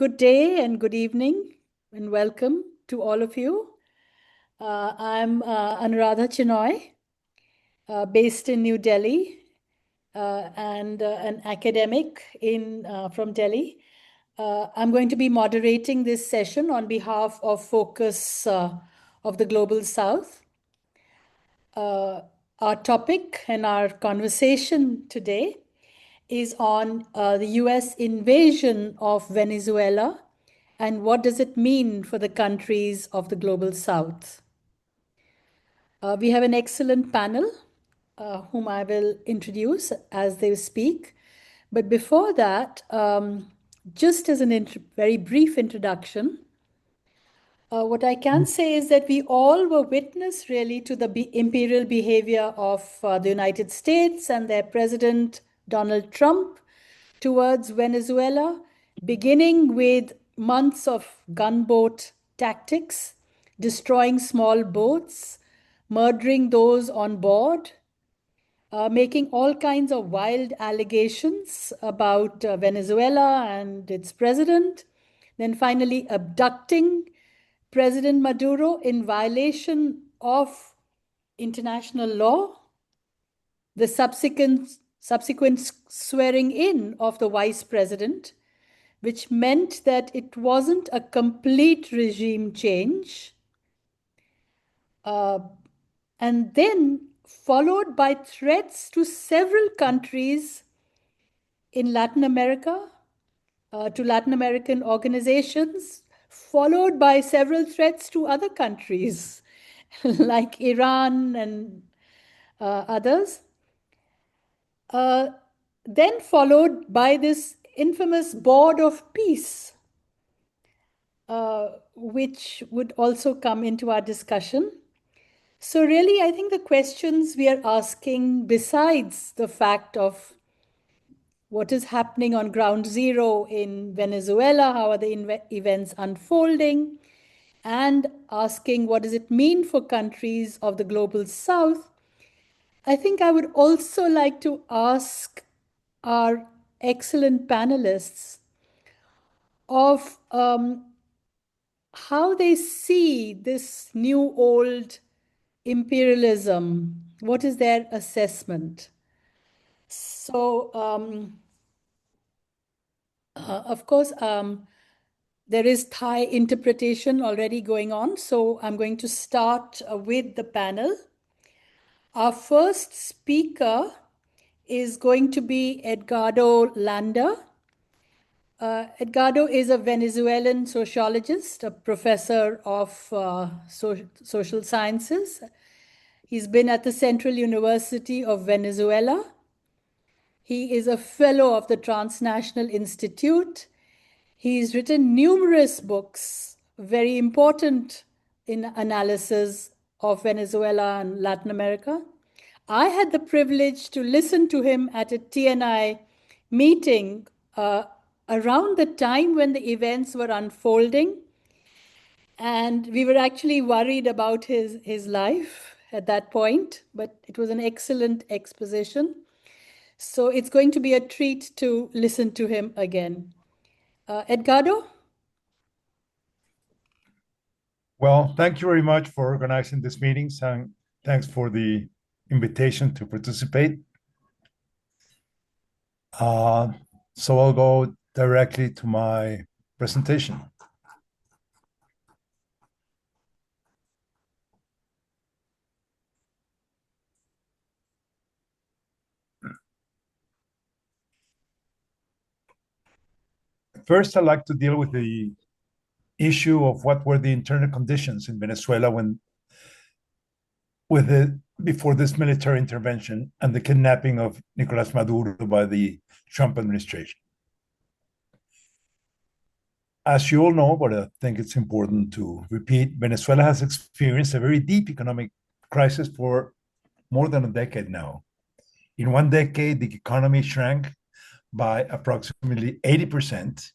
Good day and good evening, and welcome to all of you. I'm Anuradha Chinoy, based in New Delhi, and an academic from Delhi. I'm going to be moderating this session on behalf of Focus of the Global South. Our topic and our conversation today is on the US invasion of Venezuela and what does it mean for the countries of the Global South. We have an excellent panel whom I will introduce as they speak. But before that, just as a very brief introduction, what I can say is that we all were witness really to the imperial behavior of the United States and their president, Donald Trump, towards Venezuela, beginning with months of gunboat tactics, destroying small boats, murdering those on board, making all kinds of wild allegations about Venezuela and its president, then finally abducting President Maduro in violation of international law, the subsequent swearing in of the vice president, which meant that it wasn't a complete regime change, and then followed by threats to several countries in Latin America, to Latin American organizations, followed by several threats to other countries like Iran and others. Then followed by this infamous Board of Peace, which would also come into our discussion. So really, I think the questions we are asking, besides the fact of what is happening on ground zero in Venezuela, how are the events unfolding, and asking what does it mean for countries of the Global South, I think I would also like to ask our excellent panelists of how they see this new old imperialism. What is their assessment? So, of course, there is Thai interpretation already going on. So I'm going to start with the panel. Our first speaker is going to be Edgardo Landa. Edgardo is a Venezuelan sociologist, a professor of social sciences. He's been at the Central University of Venezuela. He is a fellow of the Transnational Institute. He's written numerous books, very important in analysis of Venezuela and Latin America. I had the privilege to listen to him at a TNI meeting around the time when the events were unfolding. And we were actually worried about his life at that point, but it was an excellent exposition. So it's going to be a treat to listen to him again. Edgardo? Well, thank you very much for organizing this meeting, and thanks for the invitation to participate. So I'll go directly to my presentation. First, I'd like to deal with the issue of what were the internal conditions in Venezuela before this military intervention and the kidnapping of Nicolás Maduro by the Trump administration. As you all know, but I think it's important to repeat, Venezuela has experienced a very deep economic crisis for more than a decade now. In one decade, the economy shrank by approximately 80%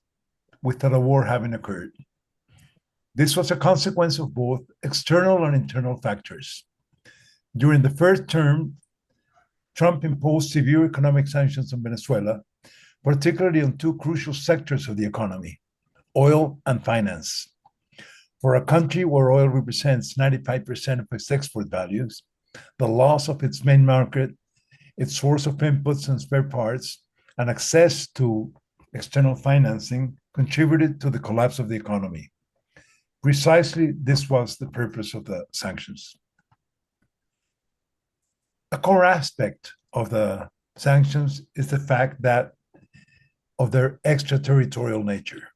without a war having occurred. This was a consequence of both external and internal factors. During the first term, Trump imposed severe economic sanctions on Venezuela, particularly on two crucial sectors of the economy: oil and finance. For a country where oil represents 95% of its export values, the loss of its main market, its source of inputs and spare parts, and access to external financing contributed to the collapse of the economy. Precisely this was the purpose of the sanctions. A core aspect of the sanctions is the fact that of their extraterritorial nature.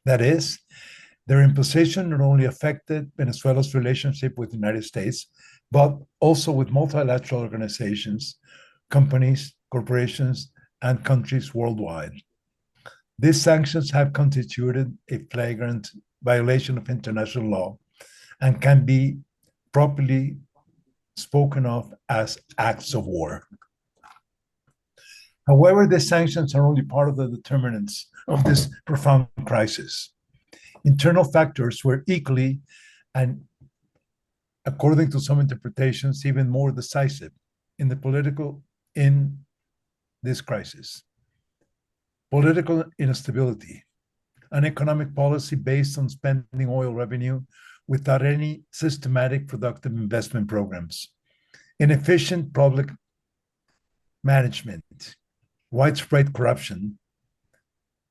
That is, their imposition not only affected Venezuela's relationship with the United States, but also with multilateral organizations, companies, corporations, and countries worldwide. These sanctions have constituted a flagrant violation of international law and can be properly spoken of as acts of war. However, the sanctions are only part of the determinants of this profound crisis. Internal factors were equally, and according to some interpretations, even more decisive in this crisis. Political instability, an economic policy based on spending oil revenue without any systematic productive investment programs, inefficient public management, widespread corruption,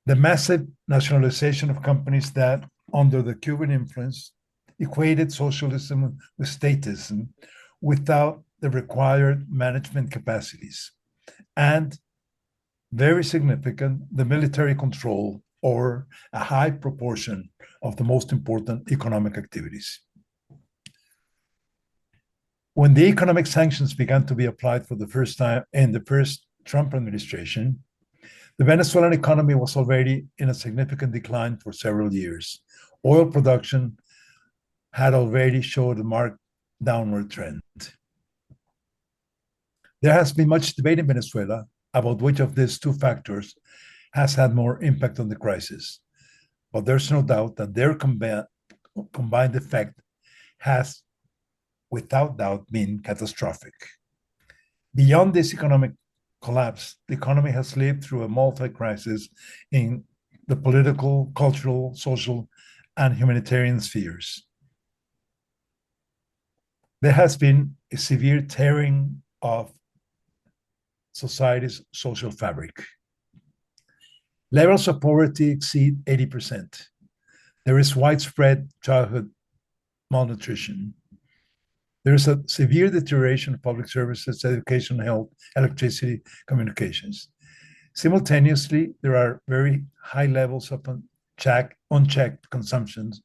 the massive nationalization of companies that, under the Cuban influence, equated socialism with statism without the required management capacities, and very significant, the military control or a high proportion of the most important economic activities. When the economic sanctions began to be applied for the first time in the first Trump administration, the Venezuelan economy was already in a significant decline for several years. Oil production had already showed a marked downward trend. There has been much debate in Venezuela about which of these two factors has had more impact on the crisis, but there's no doubt that their combined effect has, without doubt, been catastrophic. Beyond this economic collapse, the economy has lived through a multi-crisis in the political, cultural, social, and humanitarian spheres. There has been a severe tearing of society's social fabric. Levels of poverty exceed 80%. There is widespread childhood malnutrition. There is a severe deterioration of public services, education, health, electricity, communications. Simultaneously, there are very high levels of unchecked consumptions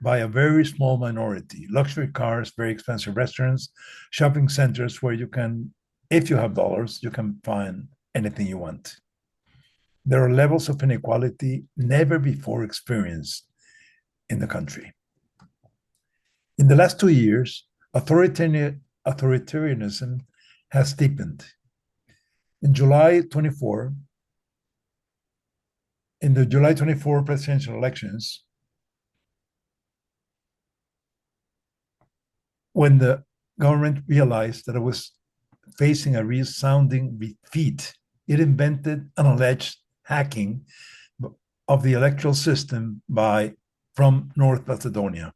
by a very small minority. Luxury cars, very expensive restaurants, shopping centers where you can, if you have dollars, you can find anything you want. There are levels of inequality never before experienced in the country. In the last 2 years, authoritarianism has deepened. In the July 24 presidential elections, when the government realized that it was facing a resounding defeat, it invented an alleged hacking of the electoral system from North Macedonia.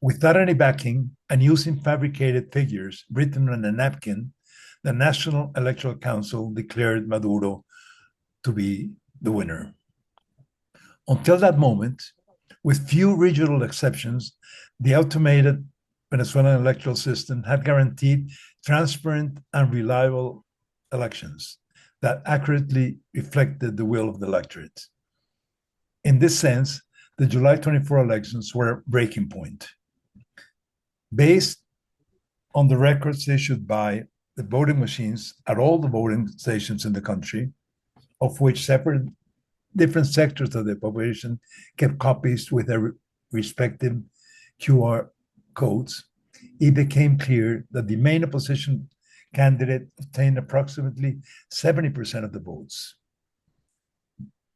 Without any backing and using fabricated figures written on a napkin, the National Electoral Council declared Maduro to be the winner. Until that moment, with few regional exceptions, the automated Venezuelan electoral system had guaranteed transparent and reliable elections that accurately reflected the will of the electorate. In this sense, the July 24 elections were a breaking point. Based on the records issued by the voting machines at all the voting stations in the country, of which different sectors of the population kept copies with their respective QR codes, it became clear that the main opposition candidate obtained approximately 70% of the votes.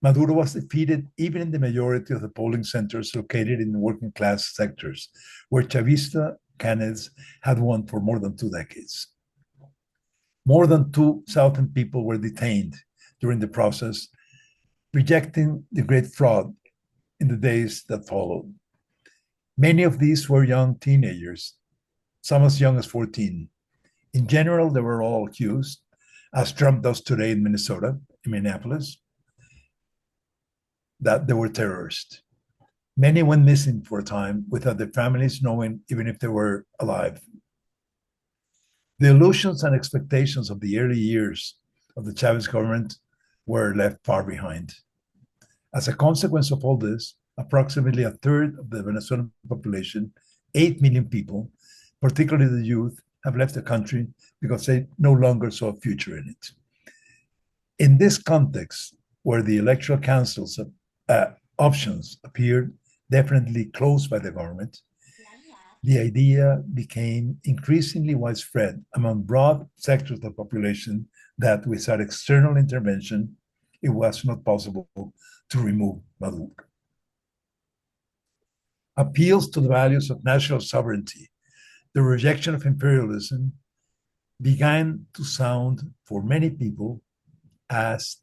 Maduro was defeated even in the majority of the polling centers located in working class sectors, where Chavista candidates had won for more than 2 decades. More than 2,000 people were detained during the process, rejecting the great fraud in the days that followed. Many of these were young teenagers, some as young as 14. In general, they were all accused, as Trump does today in Minnesota, in Minneapolis, that they were terrorists. Many went missing for a time without their families knowing even if they were alive. The illusions and expectations of the early years of the Chavez government were left far behind. As a consequence of all this, approximately a third of the Venezuelan population, 8 million people, particularly the youth, have left the country because they no longer saw a future in it. In this context, where the electoral council's options appeared definitely closed by the government, the idea became increasingly widespread among broad sectors of the population that without external intervention, it was not possible to remove Maduro. Appeals to the values of national sovereignty, the rejection of imperialism, began to sound for many people as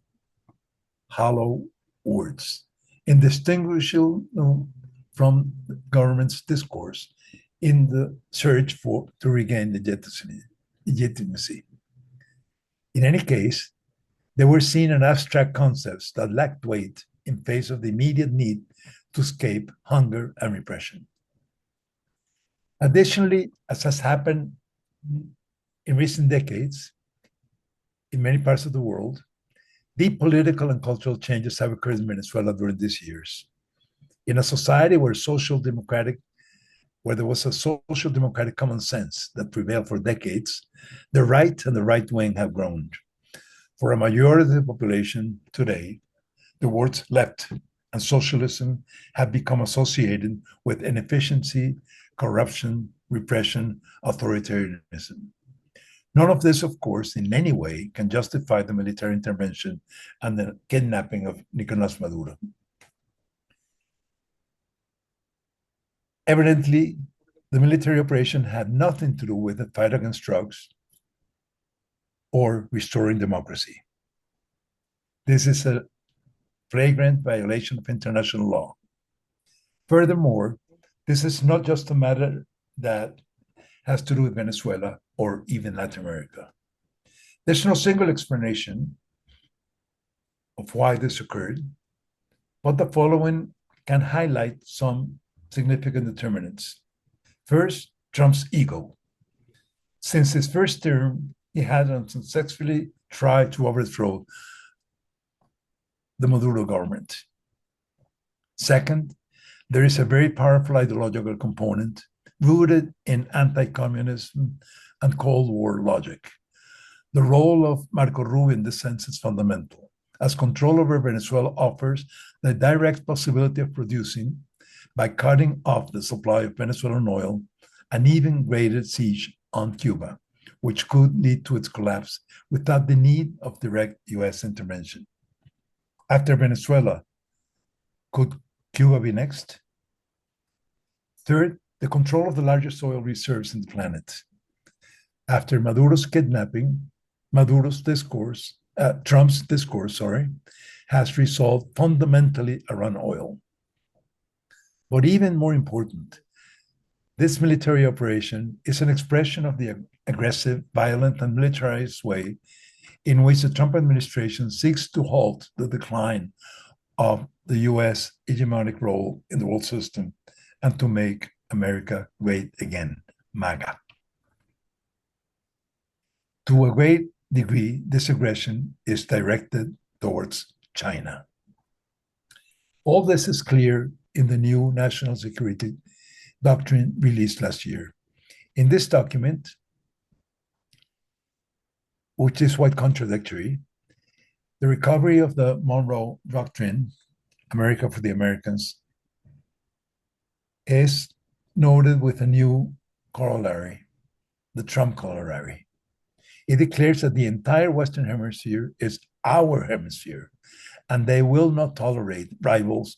hollow words, indistinguishable from the government's discourse in the search to regain legitimacy. In any case, they were seen as abstract concepts that lacked weight in face of the immediate need to escape hunger and repression. Additionally, as has happened in recent decades in many parts of the world, deep political and cultural changes have occurred in Venezuela during these years. In a society where there was a social democratic common sense that prevailed for decades, the right and the right wing have grown. For a majority of the population today, the words left and socialism have become associated with inefficiency, corruption, repression, authoritarianism. None of this, of course, in any way can justify the military intervention and the kidnapping of Nicolás Maduro. Evidently, the military operation had nothing to do with the fight against drugs or restoring democracy. This is a flagrant violation of international law. Furthermore, this is not just a matter that has to do with Venezuela or even Latin America. There's no single explanation of why this occurred, but the following can highlight some significant determinants. First, Trump's ego. Since his first term, he had unsuccessfully tried to overthrow the Maduro government. Second, there is a very powerful ideological component rooted in anti-communism and Cold War logic. The role of Marco Rubio in this sense is fundamental, as control over Venezuela offers the direct possibility of producing, by cutting off the supply of Venezuelan oil, an even greater siege on Cuba, which could lead to its collapse without the need of direct US intervention. After Venezuela, could Cuba be next? Third, the control of the largest oil reserves in the planet. After Maduro's kidnapping, Trump's discourse, has resolved fundamentally around oil. But even more important, this military operation is an expression of the aggressive, violent, and militarized way in which the Trump administration seeks to halt the decline of the US hegemonic role in the world system and to make America great again, MAGA. To a great degree, this aggression is directed towards China. All this is clear in the new national security doctrine released last year. In this document, which is quite contradictory, the recovery of the Monroe Doctrine, America for the Americans, is noted with a new corollary, the Trump corollary. It declares that the entire Western Hemisphere is our hemisphere, and they will not tolerate rivals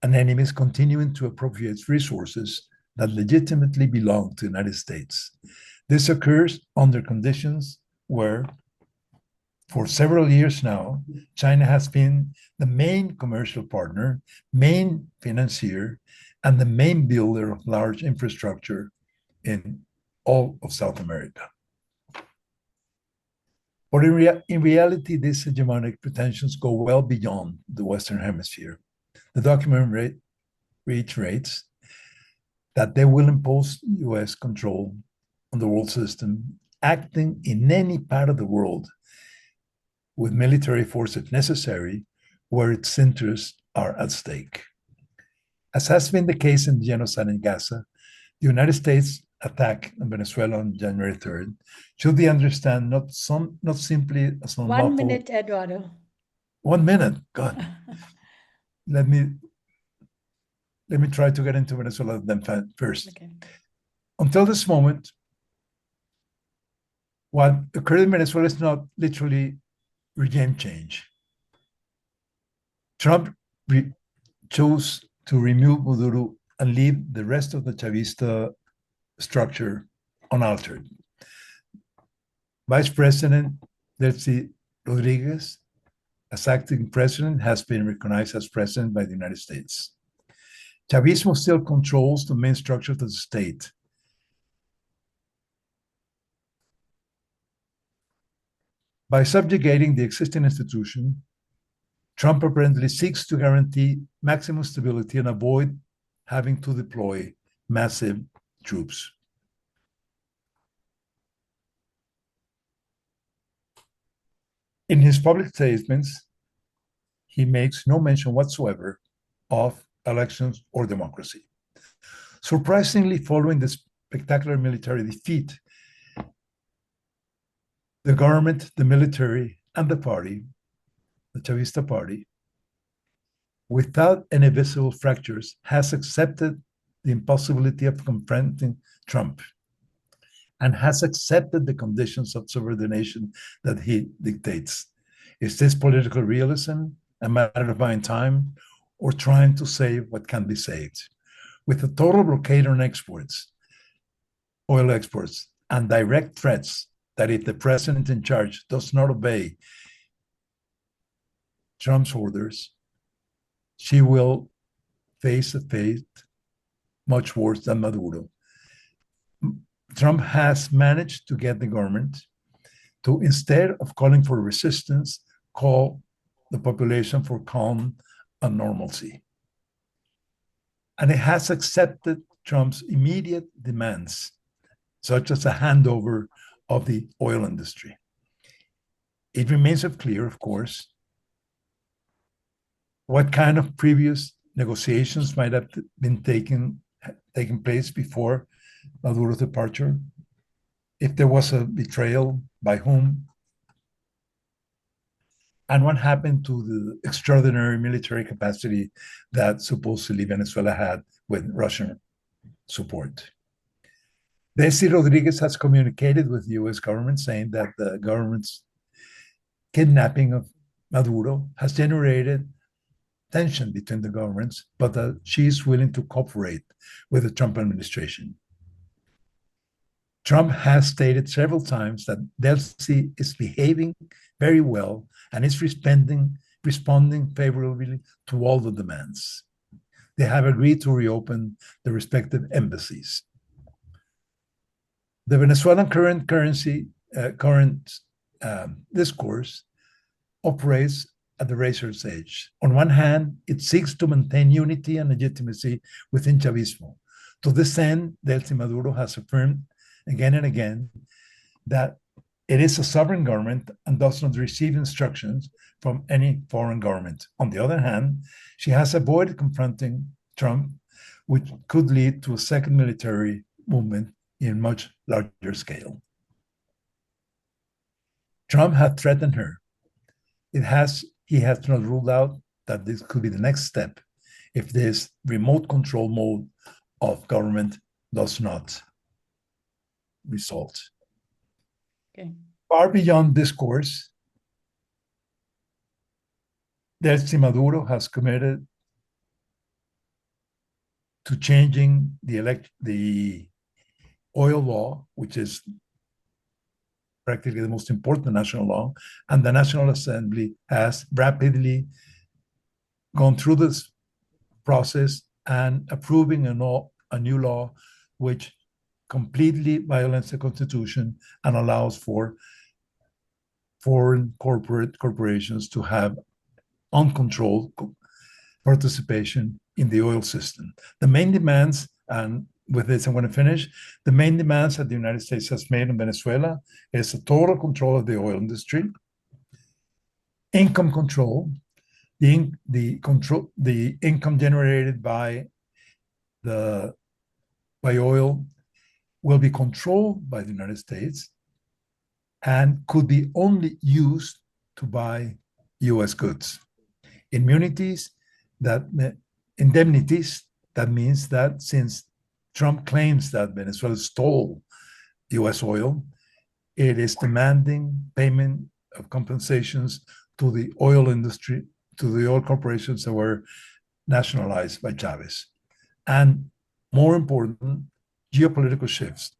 and enemies continuing to appropriate resources that legitimately belong to the United States. This occurs under conditions where For several years now, China has been the main commercial partner, main financier, and the main builder of large infrastructure in all of South America. But in reality, these hegemonic pretensions go well beyond the Western Hemisphere. The document reiterates that they will impose US control on the world system, acting in any part of the world with military force if necessary, where its interests are at stake. As has been the case in the genocide in Gaza, the United States attack in Venezuela on January 3rd should be understood not simply as an One unlawful. minute, Eduardo. 1 minute, God. let me try to get into Venezuela then first. Okay. Until this moment, what occurred in Venezuela is not literally regime change. Trump chose to remove Maduro and leave the rest of the Chavista structure unaltered. Vice President Delcy Rodriguez, as acting president, has been recognized as president by the United States. Chavismo still controls the main structure of the state. By subjugating the existing institution, Trump apparently seeks to guarantee maximum stability and avoid having to deploy massive troops. In his public statements, he makes no mention whatsoever of elections or democracy. Surprisingly, following the spectacular military defeat, the government, the military, and the party, the Chavista party, without any visible fractures, has accepted the impossibility of confronting Trump and has accepted the conditions of subordination that he dictates. Is this political realism, a matter of buying time, or trying to save what can be saved? With a total blockade on exports, oil exports, and direct threats that if the president in charge does not obey Trump's orders, she will face a fate much worse than Maduro. Trump has managed to get the government to, instead of calling for resistance, call the population for calm and normalcy. And it has accepted Trump's immediate demands, such as a handover of the oil industry. It remains unclear, of course, what kind of previous negotiations might have been taking place before Maduro's departure, if there was a betrayal, by whom, and what happened to the extraordinary military capacity that supposedly Venezuela had with Russian support. Desi Rodriguez has communicated with the US government saying that the government's kidnapping of Maduro has generated tension between the governments, but that she is willing to cooperate with the Trump administration. Trump has stated several times that Delcy is behaving very well and is responding favorably to all the demands. They have agreed to reopen the respective embassies. The Venezuelan current discourse operates at the razor's edge. On one hand, it seeks to maintain unity and legitimacy within Chavismo. To this end, Delcy Maduro has affirmed again and again that it is a sovereign government and does not receive instructions from any foreign government. On the other hand, she has avoided confronting Trump, which could lead to a second military movement in much larger scale. Trump had threatened her. He has not ruled out that this could be the next step if this remote control mode of government does not result. Okay. Far beyond discourse, Delcy Maduro has committed to changing the oil law, which is practically the most important national law, and the National Assembly has rapidly gone through this process and approving a new law which completely violates the Constitution and allows for foreign corporations to have uncontrolled participation in the oil system. The main demands, and with this I'm going to finish, the main demands that the United States has made in Venezuela is a total control of the oil industry, income control, the income generated by oil will be controlled by the United States and could be only used to buy U.S. goods. Indemnities, that means that since Trump claims that Venezuela stole U.S. oil, it is demanding payment of compensations to the oil industry, to the oil corporations that were nationalized by Chavez. And more important, geopolitical shifts.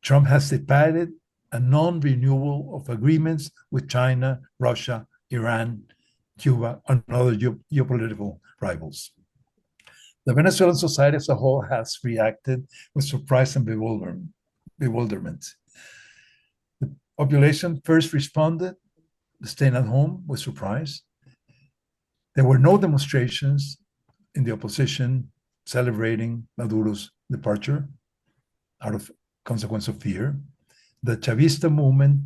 Trump has decided a non-renewal of agreements with China, Russia, Iran, Cuba, and other geopolitical rivals. The Venezuelan society as a whole has reacted with surprise and bewilderment. The population first responded, staying at home, with surprise. There were no demonstrations in the opposition celebrating Maduro's departure out of consequence of fear. The Chavista movement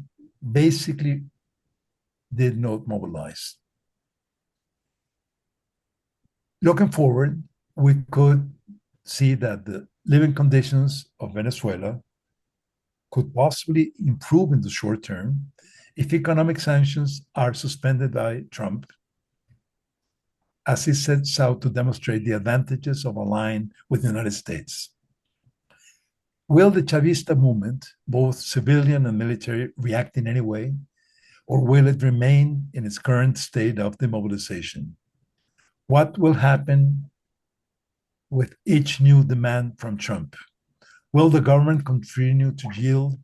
basically did not mobilize. Looking forward, we could see that the living conditions of Venezuela could possibly improve in the short term if economic sanctions are suspended by Trump, as he sets out to demonstrate the advantages of allying with the United States. Will the Chavista movement, both civilian and military, react in any way, or will it remain in its current state of demobilization? What will happen with each new demand from Trump? Will the government continue to yield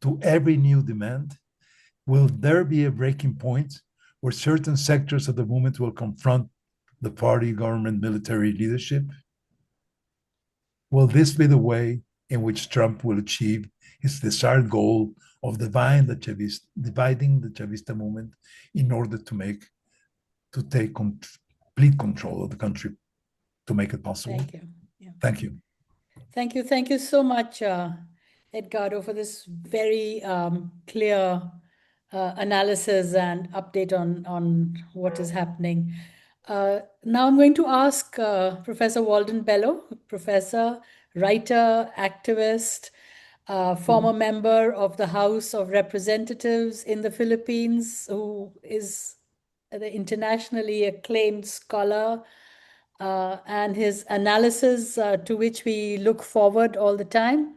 to every new demand? Will there be a breaking point where certain sectors of the movement will confront the party, government, military leadership? Will this be the way in which Trump will achieve his desired goal of dividing the Chavista movement in order to take complete control of the country to make it possible? Thank you. Yeah. Thank you. Thank you. Thank you so much, Edgardo, for this very clear analysis and update on what is happening. Now I'm going to ask Professor Walden Bello, professor, writer, activist, former member of the House of Representatives in the Philippines, who is the internationally acclaimed scholar, and his analysis to which we look forward all the time.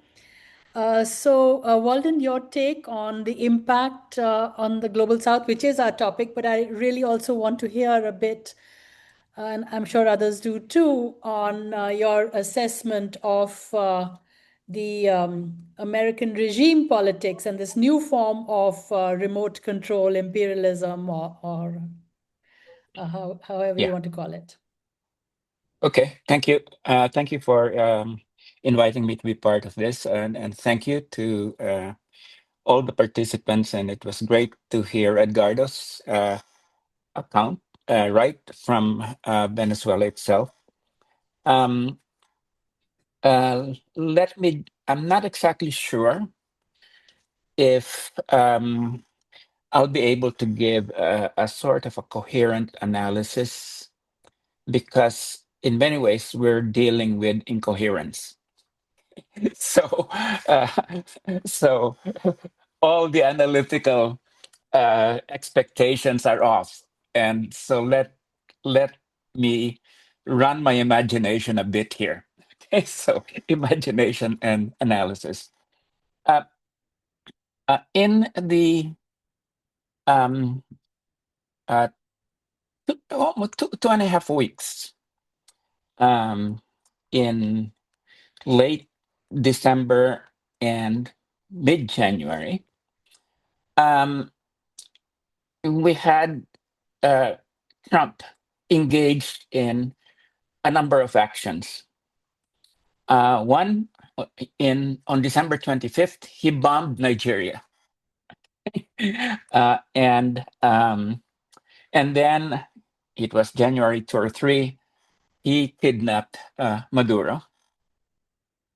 Walden, your take on the impact on the Global South, which is our topic, but I really also want to hear a bit, and I'm sure others do too, on your assessment of the American regime politics and this new form of remote control, imperialism, or however you want to call it. Okay, thank you. Thank you for inviting me to be part of this, and thank you to all the participants. And it was great to hear Edgardo's account right from Venezuela itself. I'm not exactly sure if I'll be able to give a sort of a coherent analysis, because in many ways we're dealing with incoherence. So, so all the analytical expectations are off, and so let me run my imagination a bit here. Okay, so imagination and analysis. In the almost 2.5 weeks, in late December and mid-January, we had Trump engaged in a number of actions. One, on December 25th, he bombed Nigeria, and then it was January 2 or 3. He kidnapped Maduro,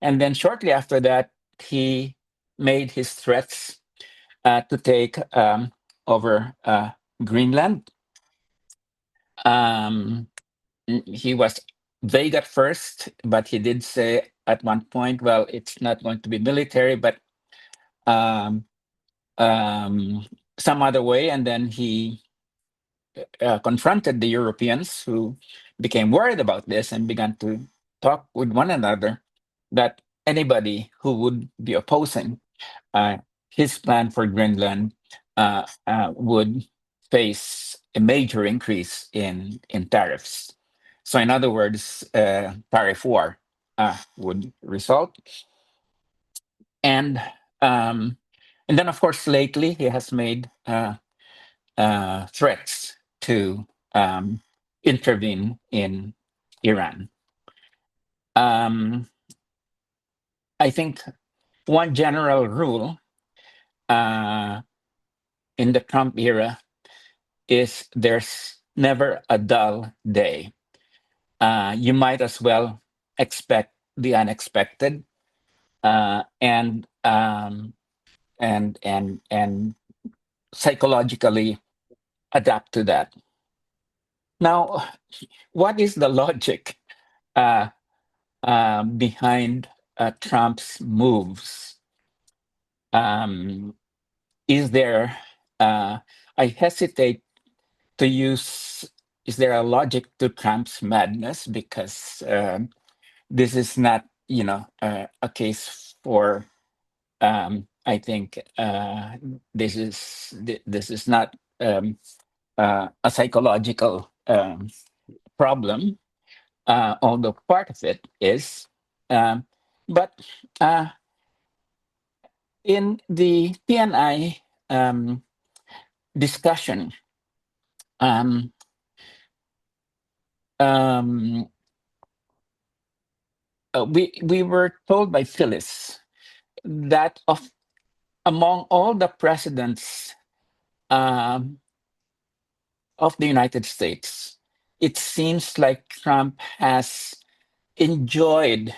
and then shortly after that, he made his threats to take over Greenland. He was vague at first, but he did say at one point, well, it's not going to be military, but um, some other way. And then he confronted the Europeans, who became worried about this and began to talk with one another that anybody who would be opposing his plan for Greenland would face a major increase in tariffs. So, in other words, tariff war would result. And then, of course, lately he has made threats to intervene in Iran. I think one general rule in the Trump era is there's never a dull day. You might as well expect the unexpected, and psychologically adapt to that. Now, what is the logic behind Trump's moves? Is there? I hesitate to use. Is there a logic to Trump's madness? Because this is not, a case for. I think this is not a psychological problem, although part of it is. But in the PNI discussion, we were told by Phyllis that among all the presidents of the United States, it seems like Trump has enjoyed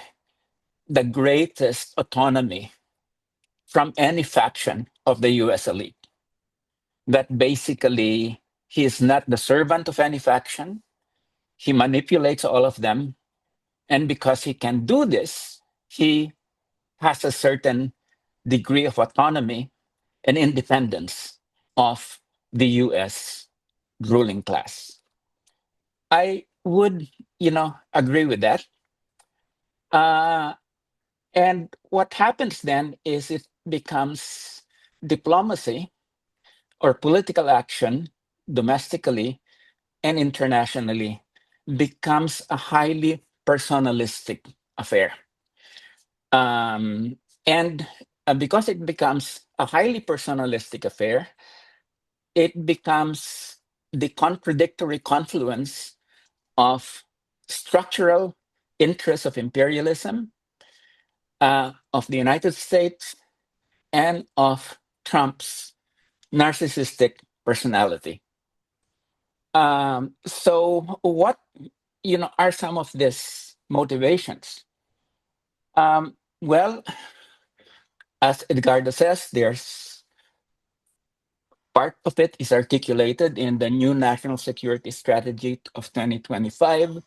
the greatest autonomy from any faction of the US elite. That basically he is not the servant of any faction, he manipulates all of them. And because he can do this, he has a certain degree of autonomy and independence of the US ruling class. I would, agree with that. And what happens then is it becomes diplomacy or political action domestically and internationally becomes a highly personalistic affair. And because it becomes a highly personalistic affair, it becomes the contradictory confluence of structural interests of imperialism, of the United States, and of Trump's narcissistic personality. So what are some of these motivations? Well, as Edgardo says, there's part of it is articulated in the new national security strategy of 2025,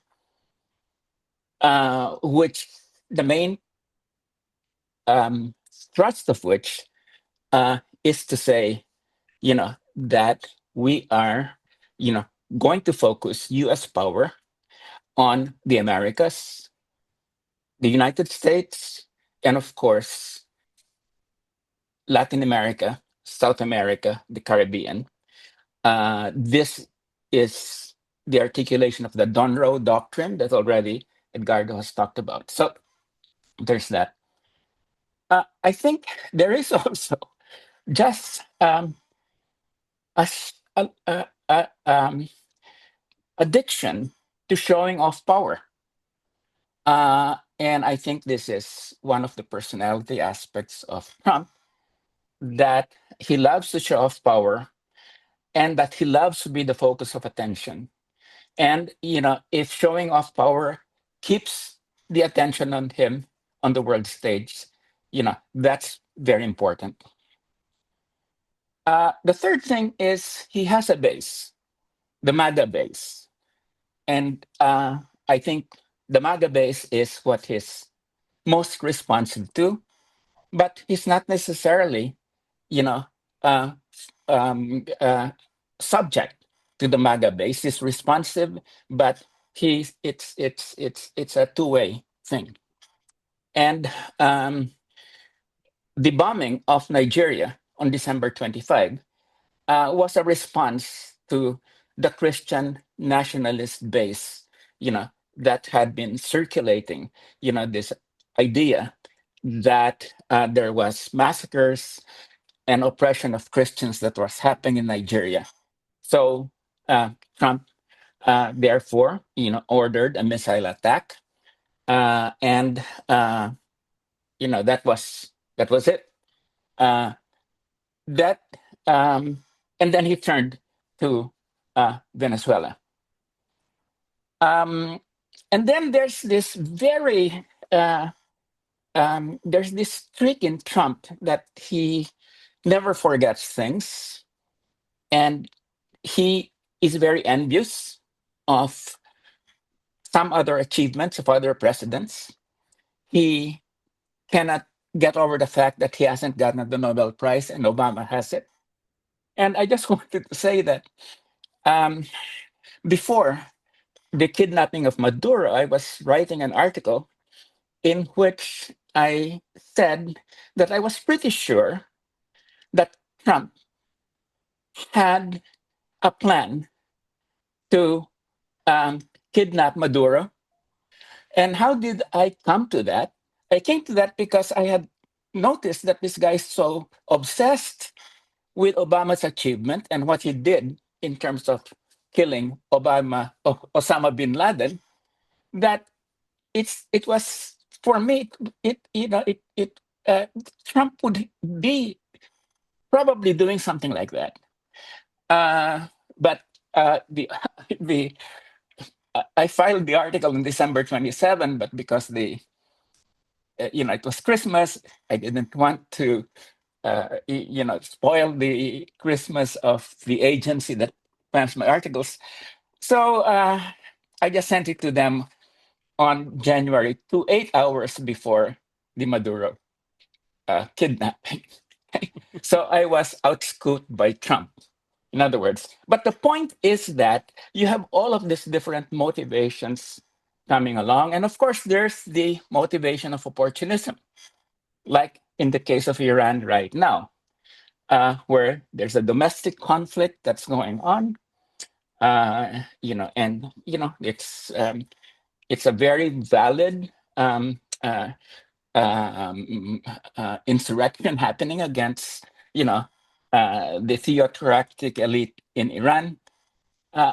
which the main thrust of which is to say, that we are, going to focus U.S. power on the Americas, the United States, and of course, Latin America, South America, the Caribbean. This is the articulation of the Donroe Doctrine that already Edgardo has talked about. So there's that. I think there is also just addiction to showing off power. And I think this is one of the personality aspects of Trump, that he loves to show off power and that he loves to be the focus of attention. And, if showing off power keeps the attention on him on the world stage, that's very important. The third thing is he has a base, the MAGA base. And I think the MAGA base is what he's most responsive to, but he's not necessarily, uh, subject to the MAGA base. He's responsive, but it's a two-way thing. And the bombing of Nigeria on December 25 was a response to the Christian nationalist base, that had been circulating, this idea that there was massacres and oppression of Christians that was happening in Nigeria. So Trump, therefore, ordered a missile attack, and that was it. That and then he turned to Venezuela. And then there's this there's this trick in Trump that he never forgets things, and he is very envious of some other achievements of other presidents. He cannot get over the fact that he hasn't gotten the Nobel Prize and Obama has it. And I just wanted to say that before the kidnapping of Maduro, I was writing an article in which I said that I was pretty sure that Trump had a plan to kidnap Maduro. And how did I come to that? I came to that because I had noticed that this guy is so obsessed with Obama's achievement and what he did in terms of killing Osama bin Laden, that it was for me, Trump would be probably doing something like that. But the I filed the article on December 27, but because it was Christmas, I didn't want to spoil the Christmas of the agency that plans my articles. So I just sent it to them on January 8 hours before the Maduro kidnapping. So I was outscooped by Trump, in other words. But the point is that you have all of these different motivations coming along. And of course, there's the motivation of opportunism, like in the case of Iran right now, where there's a domestic conflict that's going on. It's a very valid insurrection happening against, the theocratic elite in Iran.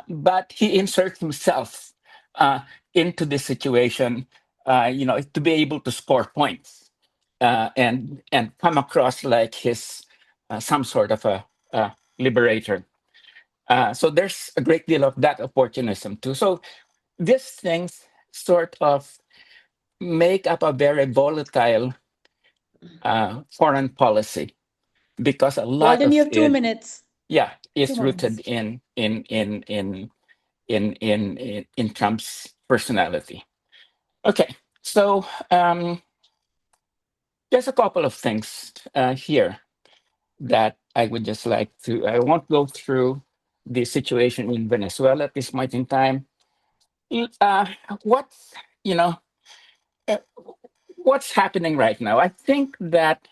But he inserts himself into the situation, to be able to score points and come across like he's some sort of a liberator. So there's a great deal of that opportunism too. So these things sort of make up a very volatile foreign policy, because a lot Walden, of you have 2 it, minutes. is 2 more rooted minutes. in Trump's personality. Okay, so there's a couple of things here that I would just like to. I won't go through the situation in Venezuela at this point in time. Uh, what's you know uh, what's happening right now? I think that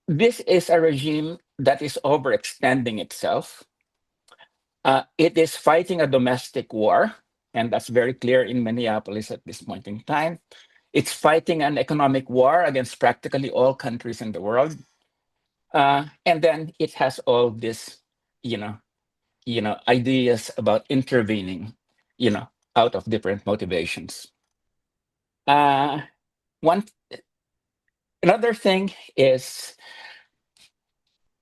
this is a regime that is overextending itself. It is fighting a domestic war, and that's very clear in Minneapolis at this point in time. It's fighting an economic war against practically all countries in the world. And then it has all this, you know, ideas about intervening, out of different motivations. One Another thing is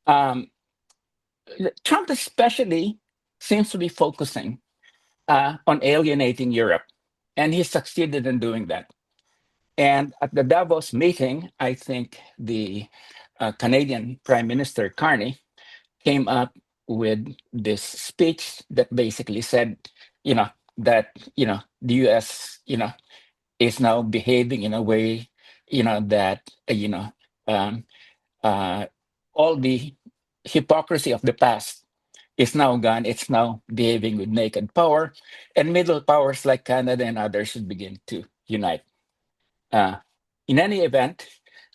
um, Trump especially seems to be focusing on alienating Europe, and he succeeded in doing that. And at the Davos meeting, I think the Canadian Prime Minister Carney came up with this speech that basically said, that the U.S. is now behaving in a way, that um, all the hypocrisy of the past is now gone. It's now behaving with naked power, and middle powers like Canada and others should begin to unite. In any event,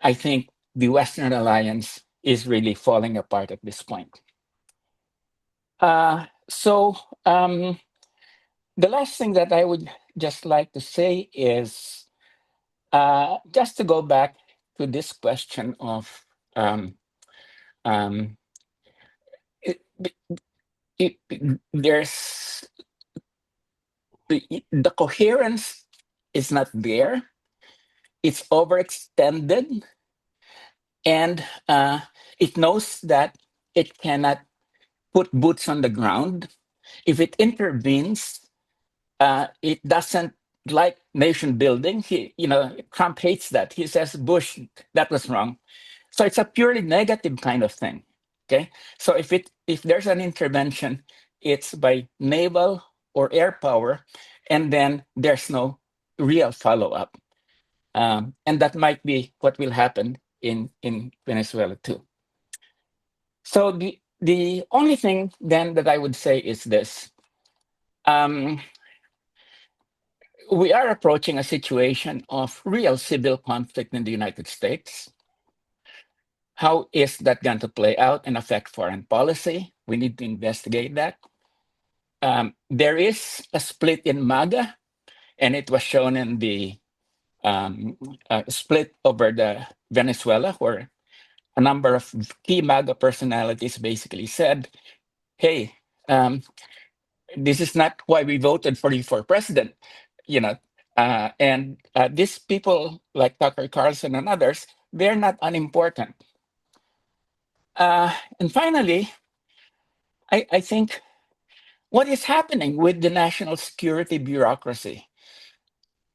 I think the Western alliance is really falling apart at this point. So the last thing that I would just like to say is just to go back to this question of um, it, there's the coherence is not there. It's overextended, and it knows that it cannot put boots on the ground. If it intervenes, it doesn't like nation building. Trump hates that. He says, Bush, that was wrong. So it's a purely negative kind of thing. Okay. So if there's an intervention, it's by naval or air power, and then there's no real follow-up. And that might be what will happen in Venezuela too. So the only thing then that I would say is this. We are approaching a situation of real civil conflict in the United States. How is that going to play out and affect foreign policy? We need to investigate that. There is a split in MAGA, and it was shown in the split over the Venezuela, where a number of key MAGA personalities basically said, hey, this is not why we voted for you for president, and these people like Tucker Carlson and others, they're not unimportant. And finally, I think what is happening with the national security bureaucracy,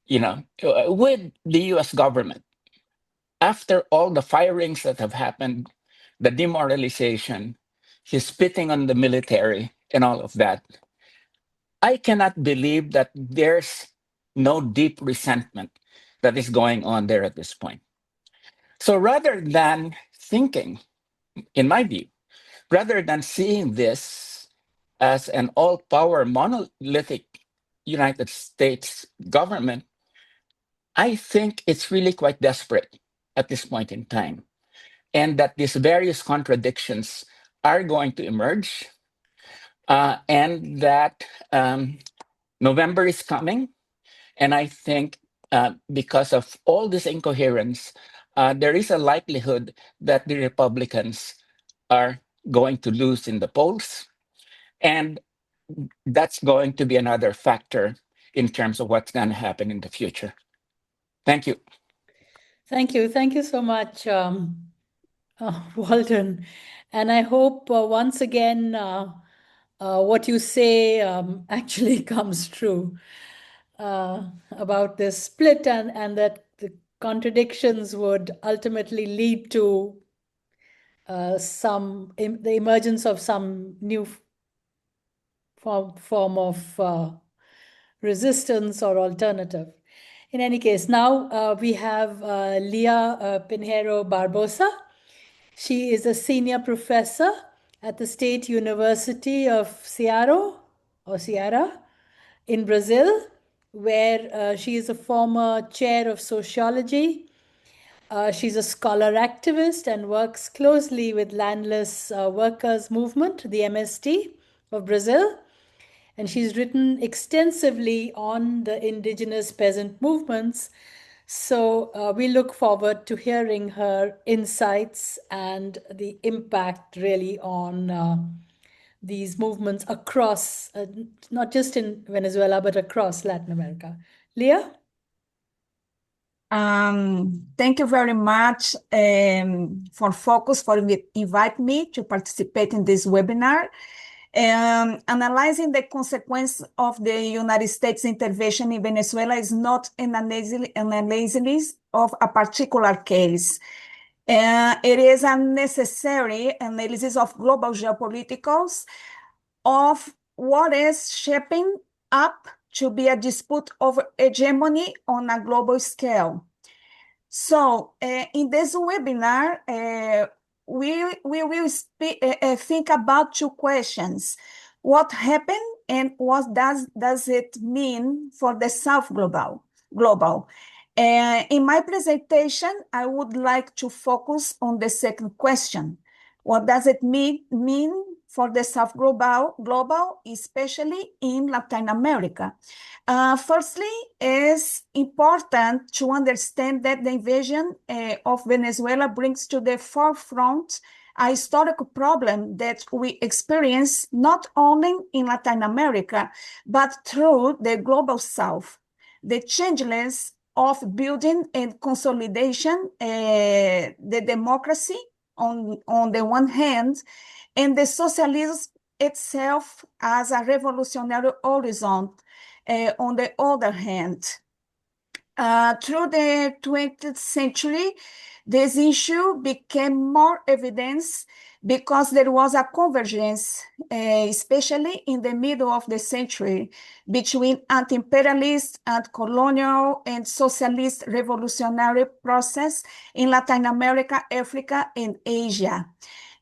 with the US government, after all the firings that have happened, the demoralization, his spitting on the military and all of that, I cannot believe that there's no deep resentment that is going on there at this point. So rather than thinking, in my view, rather than seeing this as an all-power monolithic United States government, I think it's really quite desperate at this point in time. And that these various contradictions are going to emerge, and that November is coming. And I think because of all this incoherence, there is a likelihood that the Republicans are going to lose in the polls. And that's going to be another factor in terms of what's going to happen in the future. Thank you. Thank you. Thank you so much, Walton. And I hope once again what you say actually comes true about this split, and that the contradictions would ultimately lead to the emergence of some new form of resistance or alternative. In any case, now we have Leah Pinheiro Barbosa. She is a senior professor at the State University of Ceará in Brazil, where she is a former chair of sociology. She's a scholar activist and works closely with landless workers movement, the MST of Brazil. And she's written extensively on the indigenous peasant movements, So we look forward to hearing her insights and the impact really on these movements across, not just in Venezuela, but across Latin America. Leah? Thank you very much for Focus for invite me to participate in this webinar. Analyzing the consequence of the United States intervention in Venezuela is not an analysis of a particular case. It is a necessary analysis of global geopoliticals of what is shaping up to be a dispute over hegemony on a global scale. So in this webinar, we will think about two questions. What happened and what does it mean for the South global? In my presentation, I would like to focus on the second question. What does it mean for the South global, especially in Latin America? Firstly, it's important to understand that the invasion of Venezuela brings to the forefront a historical problem that we experience not only in Latin America, but through the global South. The changeless of building and consolidation, the democracy on the one hand, and the socialism itself as a revolutionary horizon on the other hand. Through the 20th century, this issue became more evident because there was a convergence, especially in the middle of the century, between anti-imperialist and colonial and socialist revolutionary process in Latin America, Africa, and Asia.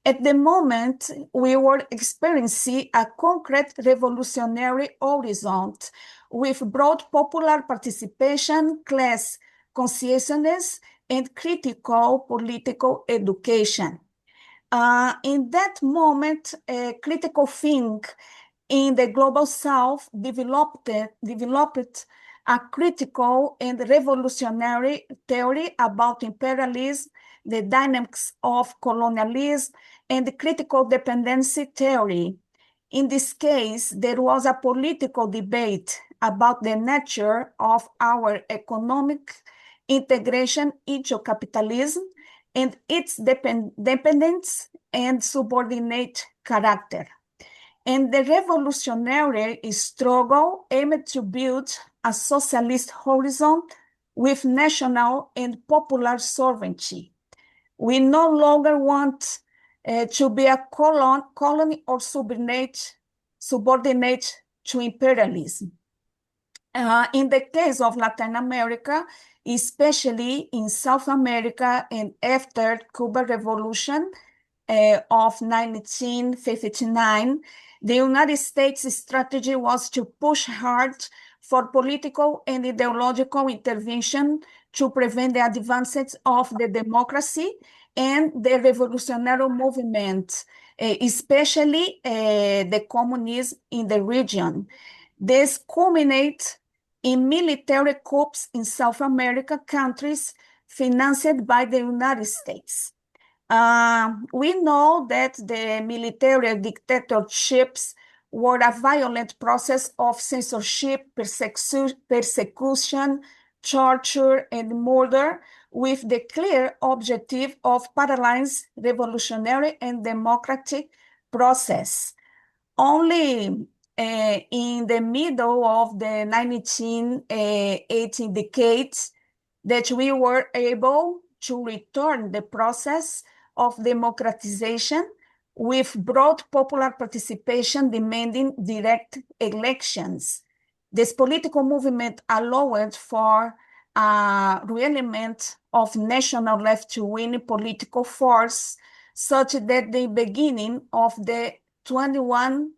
At the moment, we were experiencing a concrete revolutionary horizon with broad popular participation, class consciousness, and critical political education. In that moment, critical think in the global South developed a critical and revolutionary theory about imperialism, the dynamics of colonialism, and the critical dependency theory. In this case, there was a political debate about the nature of our economic integration into capitalism and its dependence and subordinate character. And the revolutionary struggle aimed to build a socialist horizon with national and popular sovereignty. We no longer want to be a colony or subordinate to imperialism. In the case of Latin America, especially in South America and after Cuba Revolution of 1959, the United States strategy was to push hard for political and ideological intervention to prevent the advances of the democracy and the revolutionary movement, especially the communism in the region. This culminates in military coups in South America countries financed by the United States. We know that the military dictatorships were a violent process of censorship, persecution, torture, and murder, with the clear objective of paralyzing revolutionary and democratic process. Only in the middle of the 1980 decades that we were able to return the process of democratization with broad popular participation demanding direct elections. This political movement allowed for a re-element of national left-wing political force, such that the beginning of the 21st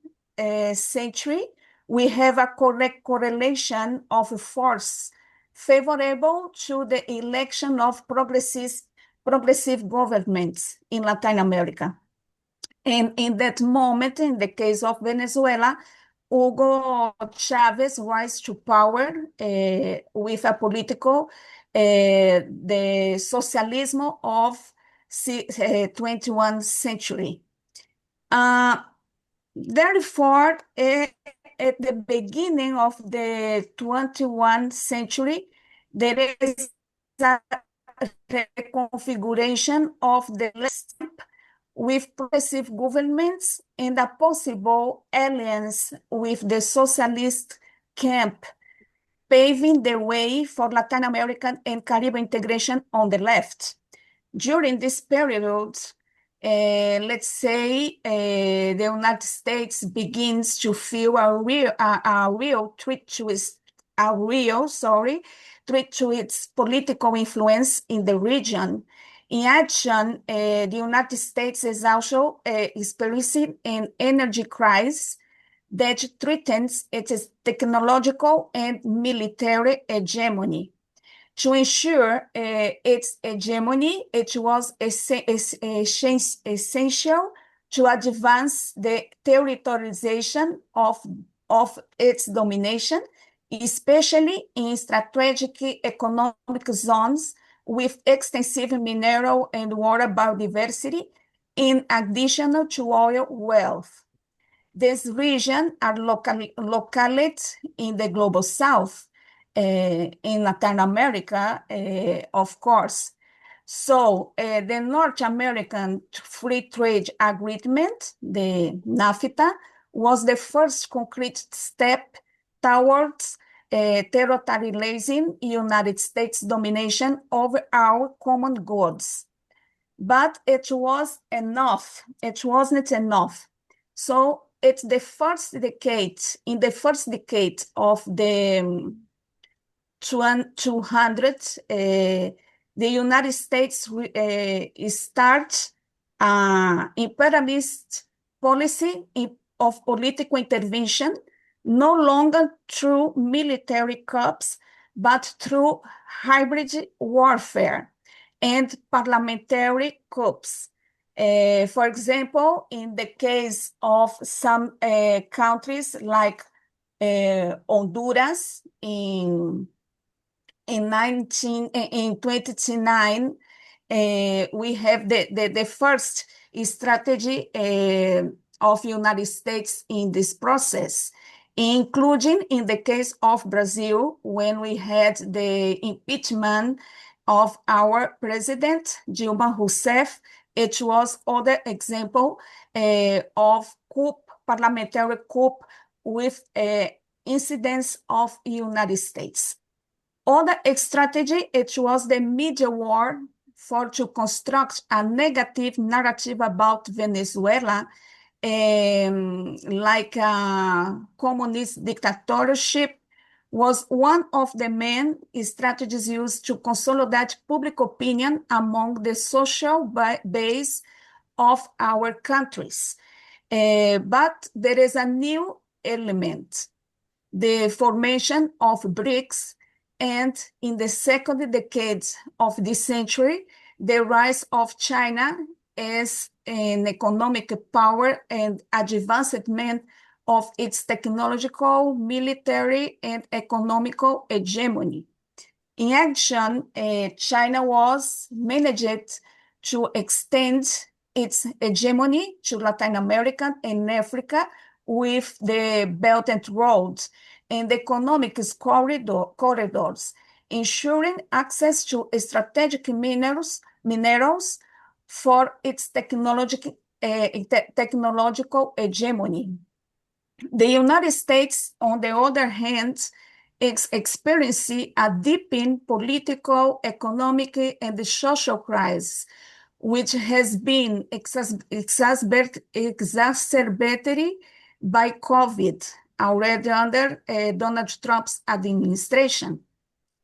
century, we have a correct correlation of force favorable to the election of progressive governments in Latin America. And in that moment, in the case of Venezuela, Hugo Chavez rise to power with a political the socialism of 21st century. Therefore, at the beginning of the 21st century, there is a reconfiguration of the landscape with progressive governments and a possible alliance with the socialist camp, paving the way for Latin American and Caribbean integration on the left. During this period, let's say the United States begins to feel a real threat to its political influence in the region. In addition, the United States is also experiencing an energy crisis that threatens its technological and military hegemony. To ensure its hegemony, it was essential to advance the territorialization of its domination, especially in strategic economic zones with extensive mineral and water biodiversity, in addition to oil wealth. This region are located in the global south, in Latin America, of course. So the North American Free Trade Agreement, the NAFTA, was the first concrete step towards territorializing United States domination over our common goods. But it was enough. It wasn't enough. So it's in the first decade of the 200, the United States starts imperialist policy of political intervention, no longer through military coups, but through hybrid warfare and parliamentary coups. For example, in the case of some countries like Honduras in 2009, we have the first strategy of United States in this process, including in the case of Brazil, when we had the impeachment of our president, Dilma Rousseff. It was other example of parliamentary coup with incidents of United States. Other strategy, it was the media war to construct a negative narrative about Venezuela, like a communist dictatorship, was one of the main strategies used to consolidate public opinion among the social base of our countries. But there is a new element, the formation of BRICS, and in the second decade of this century, the rise of China as an economic power and advancement of its technological, military, and economical hegemony. In action, China was managed to extend its hegemony to Latin America and Africa with the Belt and Road and economic corridors, ensuring access to strategic minerals for its technological hegemony. The United States, on the other hand, is experiencing a deepening political, economic, and social crisis, which has been exacerbated by COVID, already under Donald Trump's administration.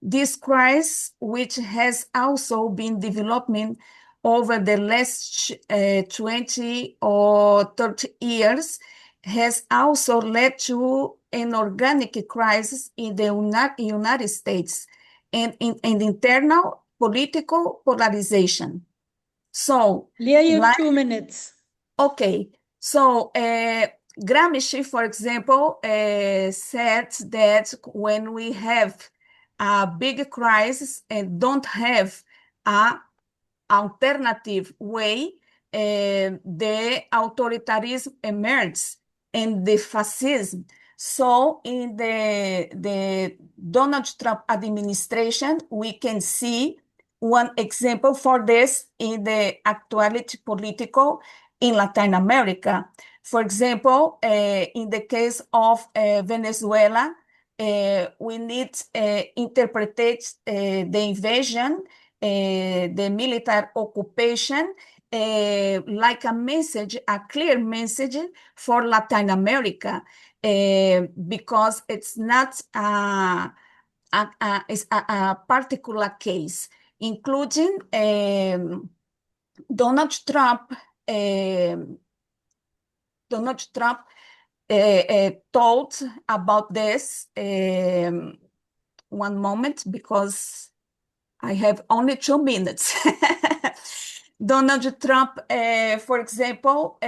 This crisis, which has also been developing over the last 20 or 30 years, has also led to an organic crisis in the United States and in internal political polarization. So, Leah, you have 2 minutes. Okay, so Gramsci, for example, said that when we have a big crisis and don't have a alternative way, the authoritarianism emerges and the fascism. So in the Donald Trump administration, we can see one example for this in the actuality political in Latin America. For example, in the case of Venezuela, we need interpret the invasion, the military occupation, like a message, a clear message for Latin America, because it's not a particular case, including Donald Trump. Donald Trump told about this. One moment, because I have only 2 minutes. Donald Trump, for example,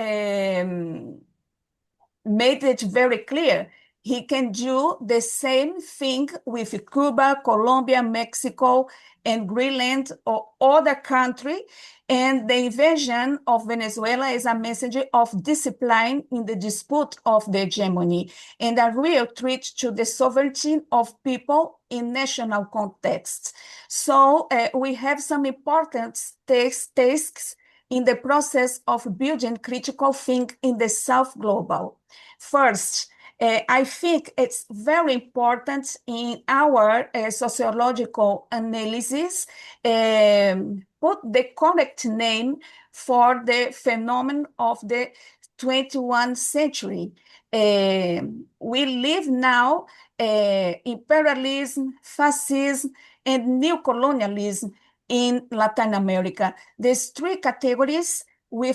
made it very clear he can do the same thing with Cuba, Colombia, Mexico, and Greenland or other country. And the invasion of Venezuela is a message of discipline in the dispute of the hegemony and a real threat to the sovereignty of people in national contexts. So we have some important tasks in the process of building critical think in the South Global. First, I think it's very important in our sociological analysis put the correct name for the phenomenon of the 21st century. We live now imperialism, fascism, and neocolonialism in Latin America. These 3 categories we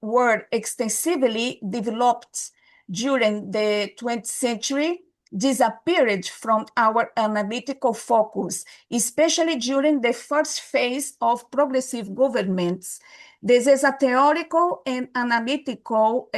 were extensively developed during the 20th century disappeared from our analytical focus, especially during the first phase of progressive governments. This is a theoretical and analytical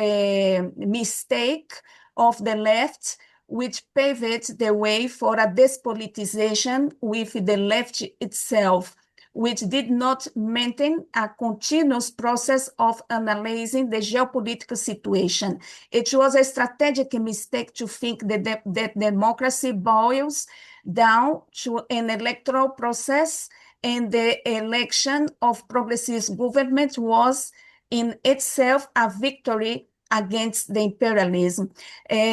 mistake of the left, which paved the way for a despolitization with the left itself, which did not maintain a continuous process of analyzing the geopolitical situation. It was a strategic mistake to think that democracy boils down to an electoral process, and the election of progressive government was in itself a victory against the imperialism.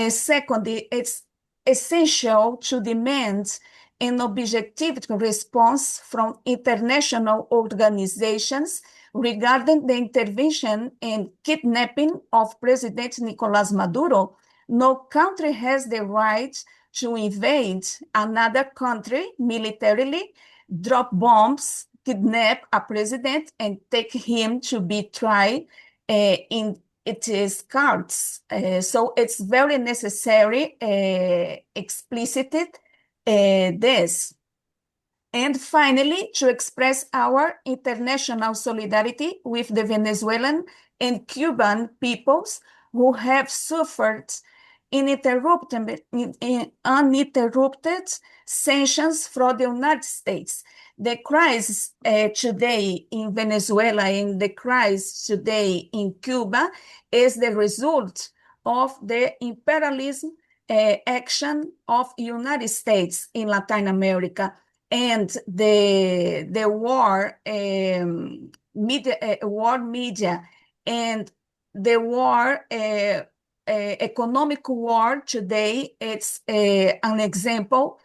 Secondly, it's essential to demand an objective response from international organizations regarding the intervention and kidnapping of President Nicolás Maduro. No country has the right to invade another country militarily, drop bombs, kidnap a president, and take him to be tried in its cards. So it's very necessary, explicited this. And finally, to express our international solidarity with the Venezuelan and Cuban peoples who have suffered uninterrupted sanctions from the United States. The crisis today in Venezuela and the crisis today in Cuba is the result of the imperialism action of United States in Latin America, and the war media and the war economic war today. It's an example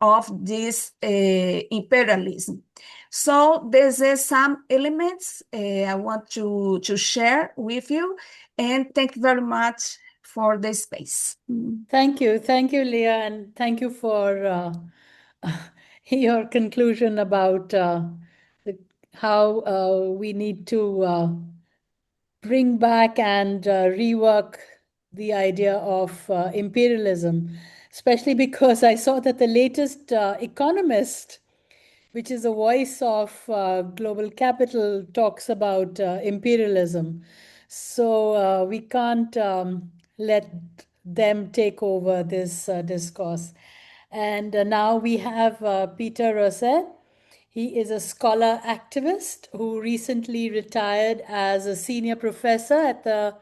of this imperialism. So there's some elements I want to share with you, and thank you very much for the space. Thank you, Leah, and thank you for your conclusion about how we need to bring back and rework the idea of imperialism, especially because I saw that the latest Economist, which is a voice of global capital, talks about imperialism. So we can't let them take over this discourse. And now we have Peter Rosset. He is a scholar activist who recently retired as a senior professor at the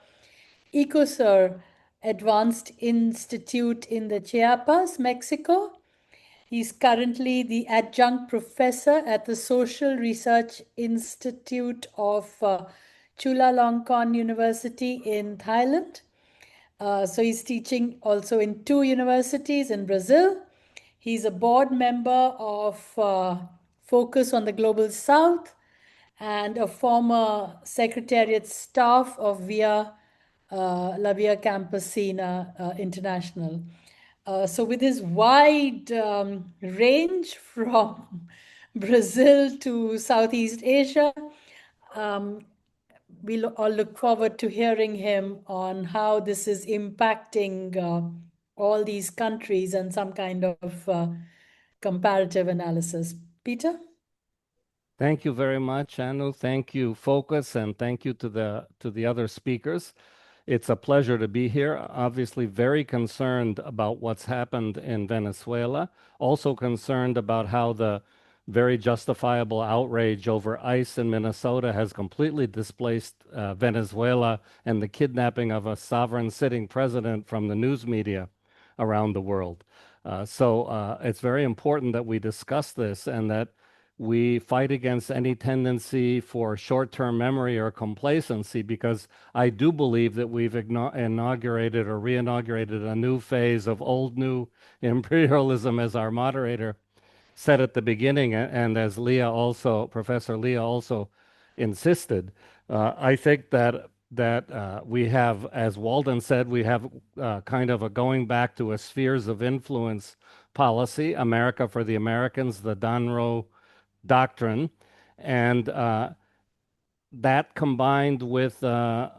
ECOSUR Advanced Institute in the Chiapas, Mexico. He's currently the adjunct professor at the Social Research Institute of Chulalongkorn University in Thailand. So he's teaching also in 2 universities in Brazil. He's a board member of Focus on the Global South and a former secretariat staff of La Via Campesina International. So with his wide range from Brazil to Southeast Asia, we all look forward to hearing him on how this is impacting all these countries and some kind of comparative analysis. Peter? Thank you very much, Anu. Thank you, Focus, and thank you to the other speakers. It's a pleasure to be here. Obviously, very concerned about what's happened in Venezuela. Also concerned about how the very justifiable outrage over ICE in Minnesota has completely displaced Venezuela and the kidnapping of a sovereign sitting president from the news media around the world. So it's very important that we discuss this and that we fight against any tendency for short-term memory or complacency, because I do believe that we've inaugurated or re-inaugurated a new phase of old new imperialism, as our moderator said at the beginning, and as Professor Leah also insisted. I think that we have, as Walden said, we have kind of a going back to a spheres of influence policy, America for the Americans, the Donroe doctrine, and that combined with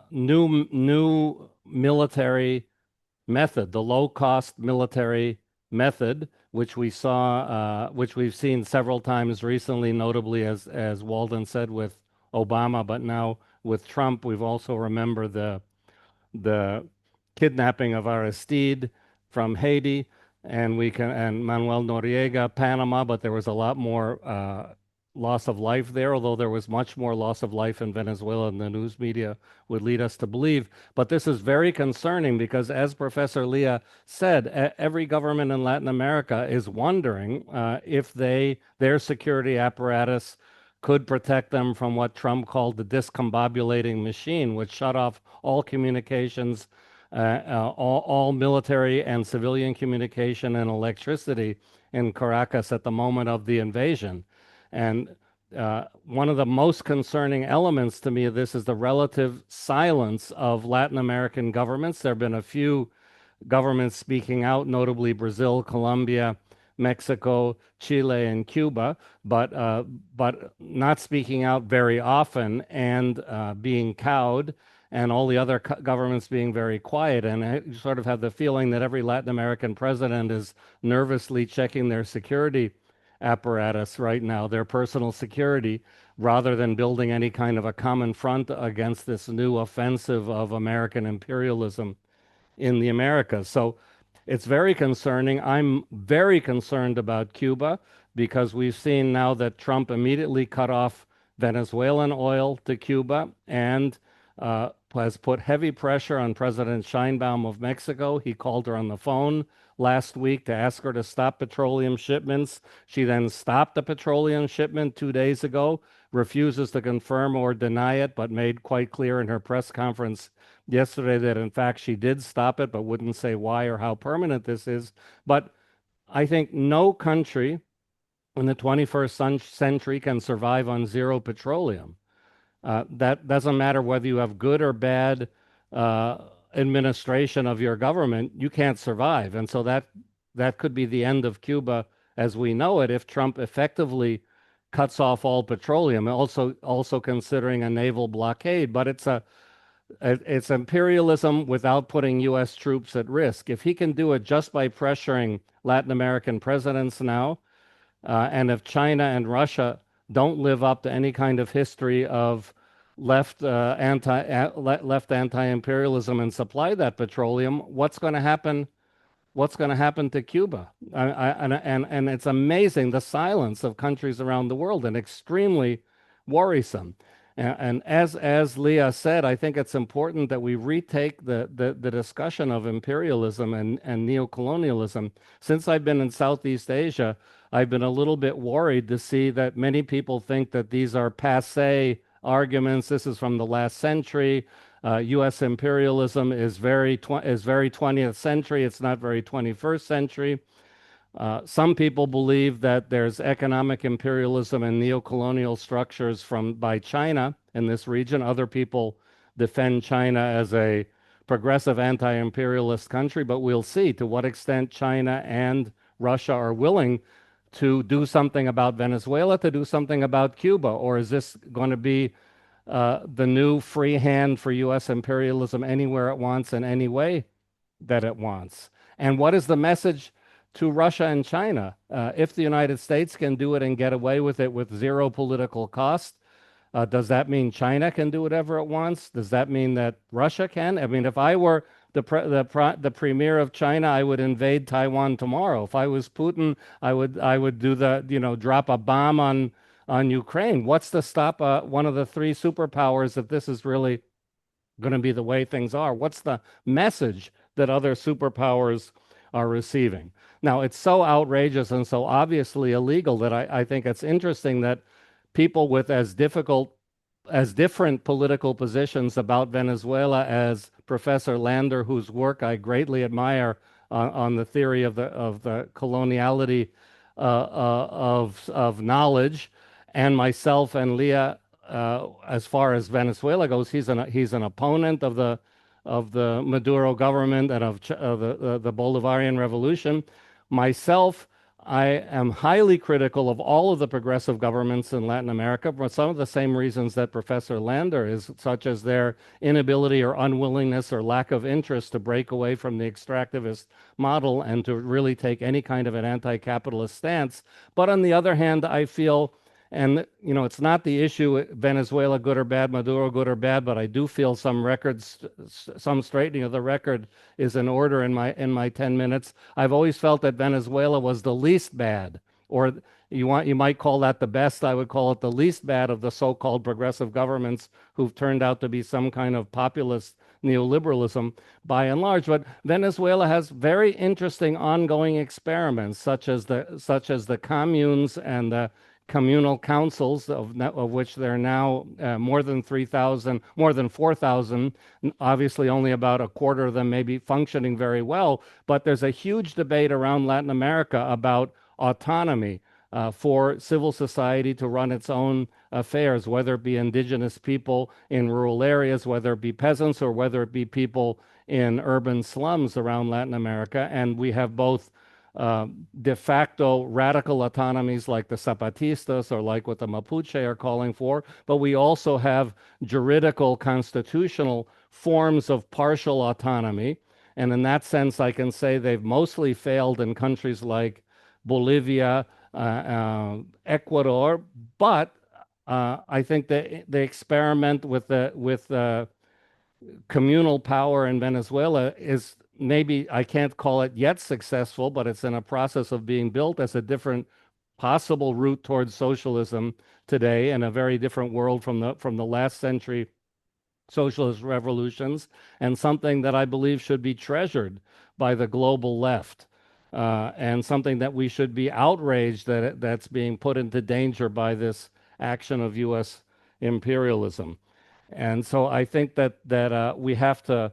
new military method, the low-cost military method, which we saw, which we've seen several times recently, notably as Walden said with Obama, but now with Trump, we've also remembered the kidnapping of Aristide from Haiti, and Manuel Noriega, Panama, but there was a lot more loss of life there, although there was much more loss of life in Venezuela than the news media would lead us to believe. But this is very concerning because, as Professor Leah said, every government in Latin America is wondering if their security apparatus could protect them from what Trump called the discombobulating machine, which shut off all communications, all military and civilian communication and electricity in Caracas at the moment of the invasion. And one of the most concerning elements to me of this is the relative silence of Latin American governments. There have been a few governments speaking out, notably Brazil, Colombia, Mexico, Chile, and Cuba, but not speaking out very often and being cowed, and all the other governments being very quiet. And I sort of have the feeling that every Latin American president is nervously checking their security apparatus right now, their personal security, rather than building any kind of a common front against this new offensive of American imperialism in the Americas. So it's very concerning. I'm very concerned about Cuba because we've seen now that Trump immediately cut off Venezuelan oil to Cuba and has put heavy pressure on President Sheinbaum of Mexico. He called her on the phone last week to ask her to stop petroleum shipments. She then stopped the petroleum shipment 2 days ago, refuses to confirm or deny it, but made quite clear in her press conference yesterday that in fact she did stop it, but wouldn't say why or how permanent this is. But I think no country in the 21st century can survive on zero petroleum. That doesn't matter whether you have good or bad administration of your government, you can't survive. And so that could be the end of Cuba as we know it if Trump effectively cuts off all petroleum, also considering a naval blockade. But it's imperialism without putting U.S. troops at risk. If he can do it just by pressuring Latin American presidents now, and if China and Russia don't live up to any kind of history of left anti-imperialism and supply that petroleum, what's going to happen what's going to happen to Cuba? And it's amazing the silence of countries around the world, and extremely worrisome. And as Leah said, I think it's important that we retake the discussion of imperialism and neocolonialism. Since I've been in Southeast Asia, I've been a little bit worried to see that many people think that these are passé arguments. This is from the last century. U.S. imperialism is very 20th century. It's not very 21st century. Some people believe that there's economic imperialism and neocolonial structures by China in this region. Other people defend China as a progressive anti-imperialist country, but we'll see to what extent China and Russia are willing to do something about Venezuela, to do something about Cuba, or is this going to be the new free hand for U.S. imperialism anywhere it wants in any way that it wants? And what is the message to Russia and China? If the United States can do it and get away with it with zero political cost, does that mean China can do whatever it wants? Does that mean that Russia can? I mean, if I were the premier of China, I would invade Taiwan tomorrow. If I was Putin, I would do drop a bomb on Ukraine. What's to stop one of the three superpowers if this is really going to be the way things are? What's the message that other superpowers are receiving? Now, it's so outrageous and so obviously illegal that I think it's interesting that people with as different political positions about Venezuela as Professor Lander, whose work I greatly admire on the theory of the coloniality of knowledge, and myself and Leah, as far as Venezuela goes, he's an opponent of the Maduro government and of the Bolivarian revolution. Myself, I am highly critical of all of the progressive governments in Latin America for some of the same reasons that Professor Lander is, such as their inability or unwillingness or lack of interest to break away from the extractivist model and to really take any kind of an anti-capitalist stance. But on the other hand, I feel, and it's not the issue, Venezuela good or bad, Maduro good or bad, but I do feel some straightening of the record is in order in my 10 minutes. I've always felt that Venezuela was the least bad, or you might call that the best. I would call it the least bad of the so-called progressive governments who've turned out to be some kind of populist neoliberalism by and large. But Venezuela has very interesting ongoing experiments, such as the communes and the communal councils, of which there are now more than 3,000, more than 4,000. Obviously, only about a quarter of them may be functioning very well. But there's a huge debate around Latin America about autonomy for civil society to run its own affairs, whether it be indigenous people in rural areas, whether it be peasants, or whether it be people in urban slums around Latin America. And we have both de facto radical autonomies like the Zapatistas or like what the Mapuche are calling for, but we also have juridical constitutional forms of partial autonomy. And in that sense, I can say they've mostly failed in countries like Bolivia, Ecuador, but I think that the experiment with communal power in Venezuela is maybe, I can't call it yet successful, but it's in a process of being built as a different possible route towards socialism today, in a very different world from the last century socialist revolutions, and something that I believe should be treasured by the global left, and something that we should be outraged that's being put into danger by this action of U.S. imperialism. And so I think that we have to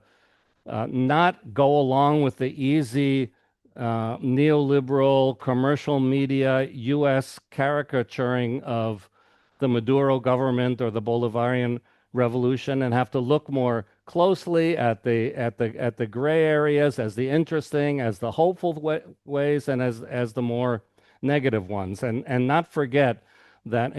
not go along with the easy neoliberal commercial media U.S. caricaturing of the Maduro government or the Bolivarian revolution, and have to look more closely at the gray areas, as the interesting, as the hopeful ways, and as the more negative ones, and not forget that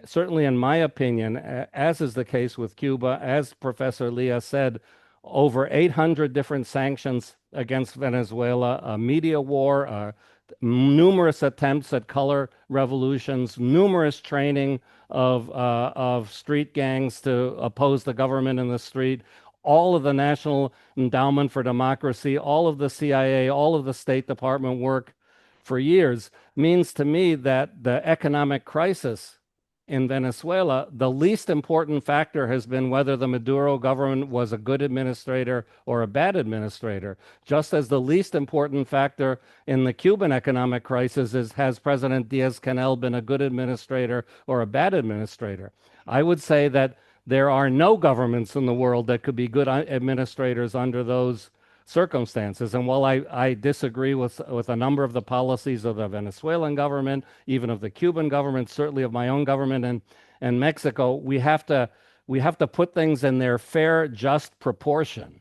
certainly in my opinion, as is the case with Cuba, as Professor Leah said, over 800 different sanctions against Venezuela, a media war, numerous attempts at color revolutions, numerous training of street gangs to oppose the government in the street, all of the National Endowment for Democracy, all of the CIA, all of the State Department work for years, means to me that the economic crisis in Venezuela, the least important factor has been whether the Maduro government was a good administrator or a bad administrator, just as the least important factor in the Cuban economic crisis is, has President Diaz-Canel been a good administrator or a bad administrator? I would say that there are no governments in the world that could be good administrators under those circumstances. And while I disagree with a number of the policies of the Venezuelan government, even of the Cuban government, certainly of my own government and Mexico, we have to put things in their fair, just proportion.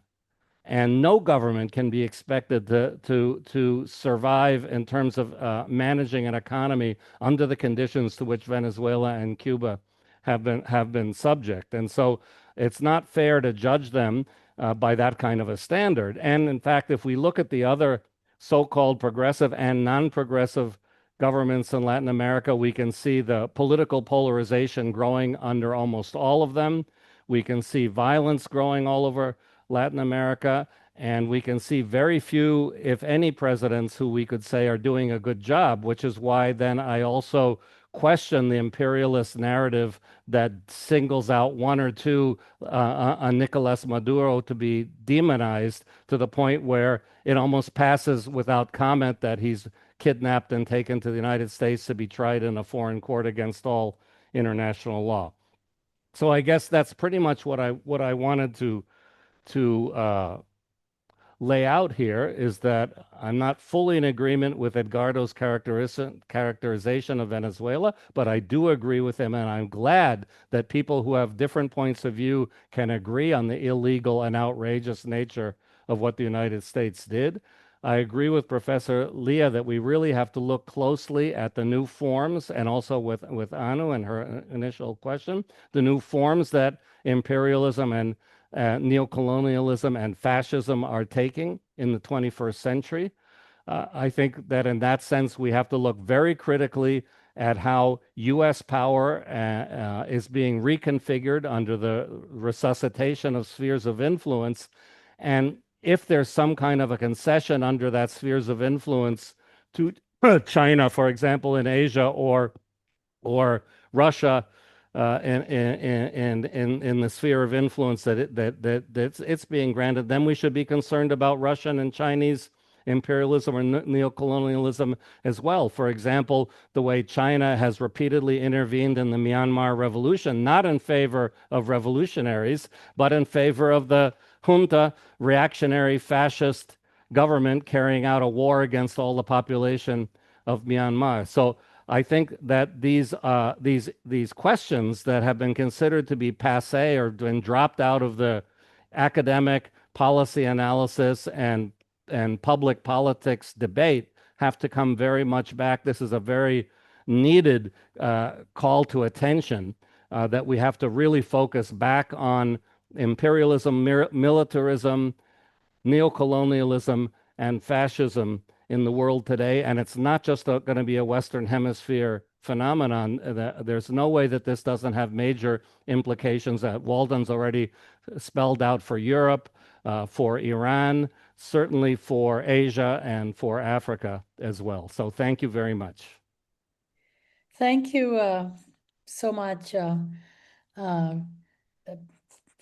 And no government can be expected to survive in terms of managing an economy under the conditions to which Venezuela and Cuba have been subject. And so it's not fair to judge them by that kind of a standard. And in fact, if we look at the other so-called progressive and non-progressive governments in Latin America, we can see the political polarization growing under almost all of them. We can see violence growing all over Latin America, and we can see very few, if any, presidents who we could say are doing a good job, which is why then I also question the imperialist narrative that singles out one or two, Nicolás Maduro, to be demonized to the point where it almost passes without comment that he's kidnapped and taken to the United States to be tried in a foreign court against all international law. So I guess that's pretty much what I wanted to lay out here, is that I'm not fully in agreement with Edgardo's characterization of Venezuela, but I do agree with him, and I'm glad that people who have different points of view can agree on the illegal and outrageous nature of what the United States did. I agree with Professor Leah that we really have to look closely at the new forms, and also with Anu and her initial question, the new forms that imperialism and neocolonialism and fascism are taking in the 21st century. I think that in that sense, we have to look very critically at how U.S. power is being reconfigured under the resuscitation of spheres of influence. And if there's some kind of a concession under that spheres of influence to China, for example, in Asia, or Russia, in the sphere of influence that it's being granted, then we should be concerned about Russian and Chinese imperialism or neocolonialism as well. For example, the way China has repeatedly intervened in the Myanmar revolution, not in favor of revolutionaries, but in favor of the junta, reactionary fascist government carrying out a war against all the population of Myanmar. So I think that these questions that have been considered to be passé or been dropped out of the academic policy analysis and public politics debate have to come very much back. This is a very needed call to attention, that we have to really focus back on imperialism, militarism, neocolonialism, and fascism in the world today. And it's not just going to be a Western Hemisphere phenomenon. There's no way that this doesn't have major implications that Walden's already spelled out for Europe, for Iran, certainly for Asia, and for Africa as well. So thank you very much. Thank you so much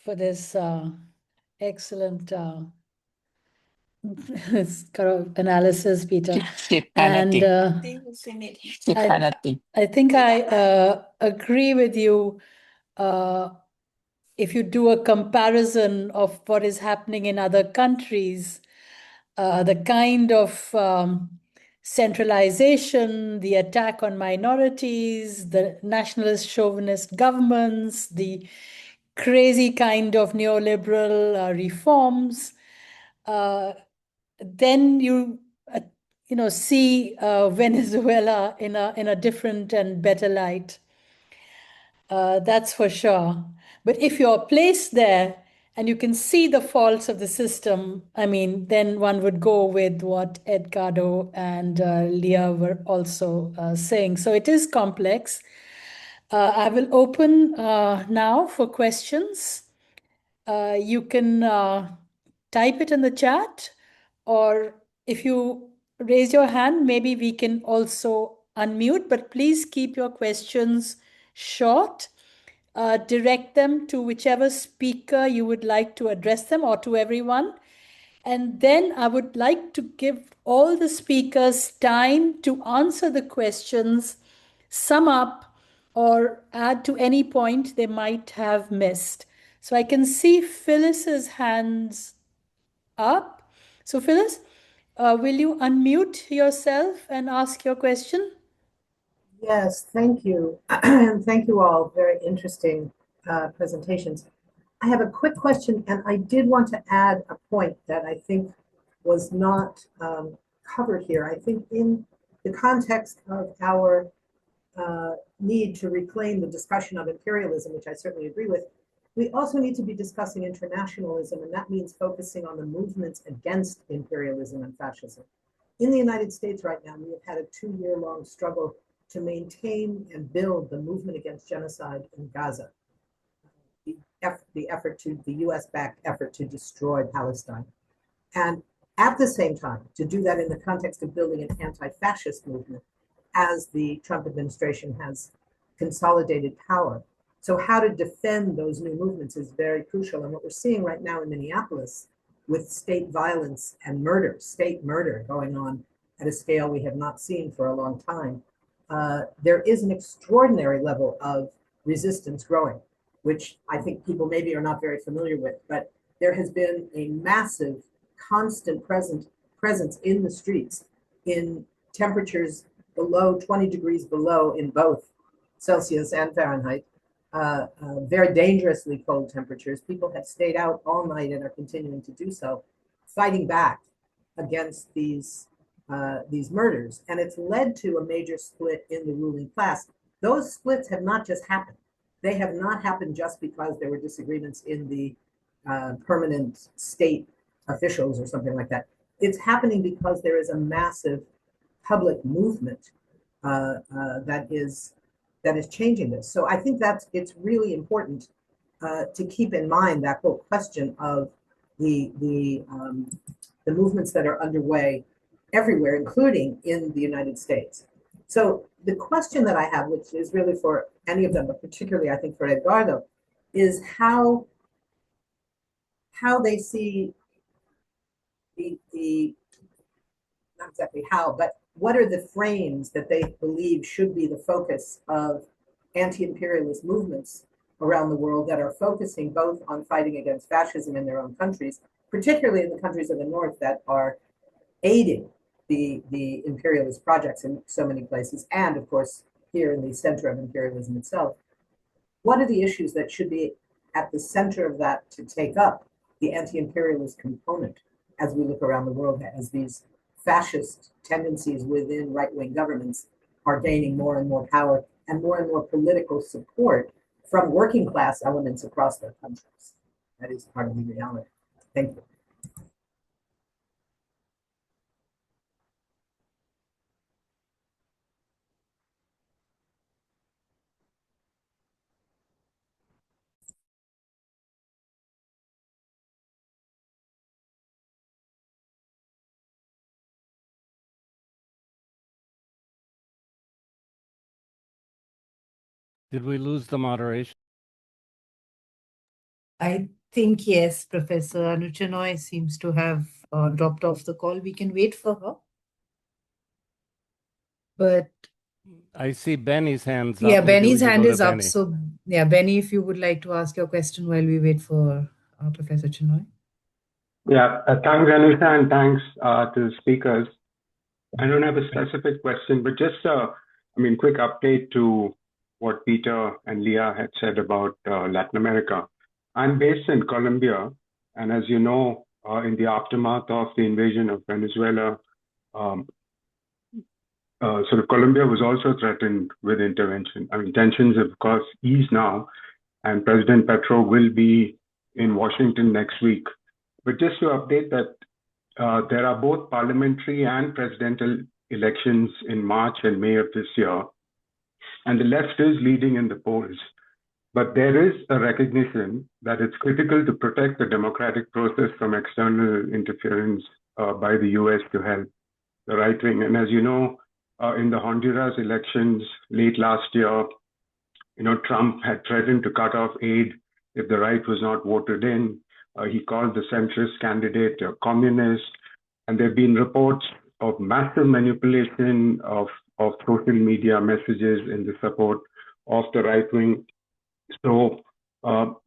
for this excellent kind of analysis, Peter. And I think I agree with you. If you do a comparison of what is happening in other countries, the kind of centralization, the attack on minorities, the nationalist chauvinist governments, the crazy kind of neoliberal reforms, then you see Venezuela in a different and better light. That's for sure. But if you're placed there and you can see the faults of the system, I mean, then one would go with what Edgardo and Leah were also saying. So it is complex. I will open now for questions. You can type it in the chat, or if you raise your hand, maybe we can also unmute, but please keep your questions short. Direct them to whichever speaker you would like to address them, or to everyone. And then I would like to give all the speakers time to answer the questions, sum up, or add to any point they might have missed. So I can see Phyllis's hands up. So Phyllis, will you unmute yourself and ask your question? Yes, thank you. And thank you all. Very interesting presentations. I have a quick question, and I did want to add a point that I think was not covered here. I think in the context of our need to reclaim the discussion of imperialism, which I certainly agree with, we also need to be discussing internationalism, and that means focusing on the movements against imperialism and fascism. In the United States right now, we have had a 2-year-long struggle to maintain and build the movement against genocide in Gaza, the US-backed effort to destroy Palestine. And at the same time, to do that in the context of building an anti-fascist movement as the Trump administration has consolidated power. So how to defend those new movements is very crucial. And what we're seeing right now in Minneapolis with state violence and murder, state murder going on at a scale we have not seen for a long time, there is an extraordinary level of resistance growing, which I think people maybe are not very familiar with, but there has been a massive, constant presence in the streets in temperatures below 20 degrees below in both Celsius and Fahrenheit, very dangerously cold temperatures. People have stayed out all night and are continuing to do so, fighting back against these murders. And it's led to a major split in the ruling class. Those splits have not just happened. They have not happened just because there were disagreements in the permanent state officials or something like that. It's happening because there is a massive public movement that is changing this. So I think it's really important to keep in mind that whole question of the movements that are underway everywhere, including in the United States. So the question that I have, which is really for any of them, but particularly I think for Edgardo, is how they see the not exactly how, but what are the frames that they believe should be the focus of anti-imperialist movements around the world that are focusing both on fighting against fascism in their own countries, particularly in the countries of the North that are aiding the imperialist projects in so many places, and of course here in the center of imperialism itself. What are the issues that should be at the center of that to take up the anti-imperialist component as we look around the world, as these fascist tendencies within right-wing governments are gaining more and more power and more political support from working class elements across their countries? That is part of the reality. Thank you. Did we lose the moderation? I think yes, Professor Anuchanoy seems to have dropped off the call. We can wait for her. But I see Benny's hands up. yeah, Maybe Benny's we could hand go to is up. Benny. So yeah, Benny, if you would like to ask your question while we wait for Professor Chinoy. Yeah, thanks, Anusha, and thanks to the speakers. I don't have a specific question, but just quick update to what Peter and Leah had said about Latin America. I'm based in Colombia, and as you know, in the aftermath of the invasion of Venezuela, sort of Colombia was also threatened with intervention. I mean, tensions have, of course, eased now, and President Petro will be in Washington next week. But just to update that, there are both parliamentary and presidential elections in March and May of this year, and the left is leading in the polls. But there is a recognition that it's critical to protect the democratic process from external interference by the US to help the right wing. And as you know, in the Honduras elections late last year, Trump had threatened to cut off aid if the right was not voted in. He called the centrist candidate a communist. And there have been reports of massive manipulation of social media messages in the support of the right wing. So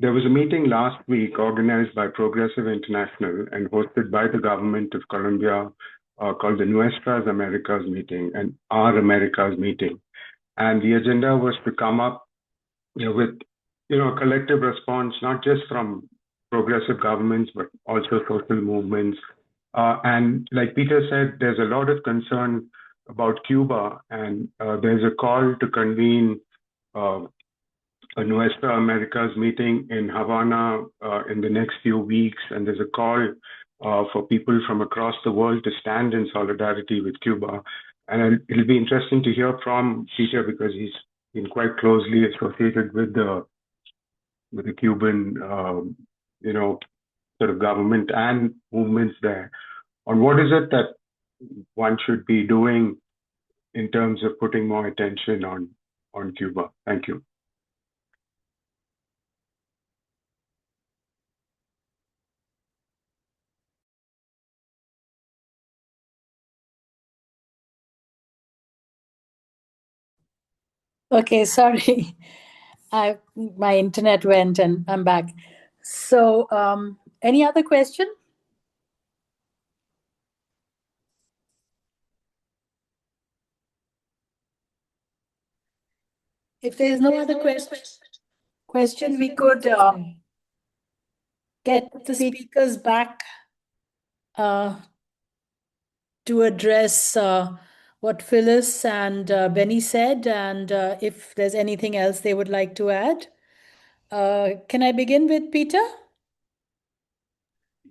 there was a meeting last week organized by Progressive International and hosted by the government of Colombia called the Nuestras Americas meeting and Our Americas meeting. And the agenda was to come up with a collective response, not just from progressive governments, but also social movements. And like Peter said, there's a lot of concern about Cuba, and there's a call to convene a Nuestra Americas meeting in Havana in the next few weeks, and there's a call for people from across the world to stand in solidarity with Cuba. And it'll be interesting to hear from Peter because he's been quite closely associated with the Cuban, sort of government and movements there. On what is it that one should be doing in terms of putting more attention on Cuba? Thank you. Okay, sorry. My internet went and I'm back. So, any other question? If there's no other question, we could get the speakers back to address what Phyllis and Benny said, and if there's anything else they would like to add. Can I begin with Peter?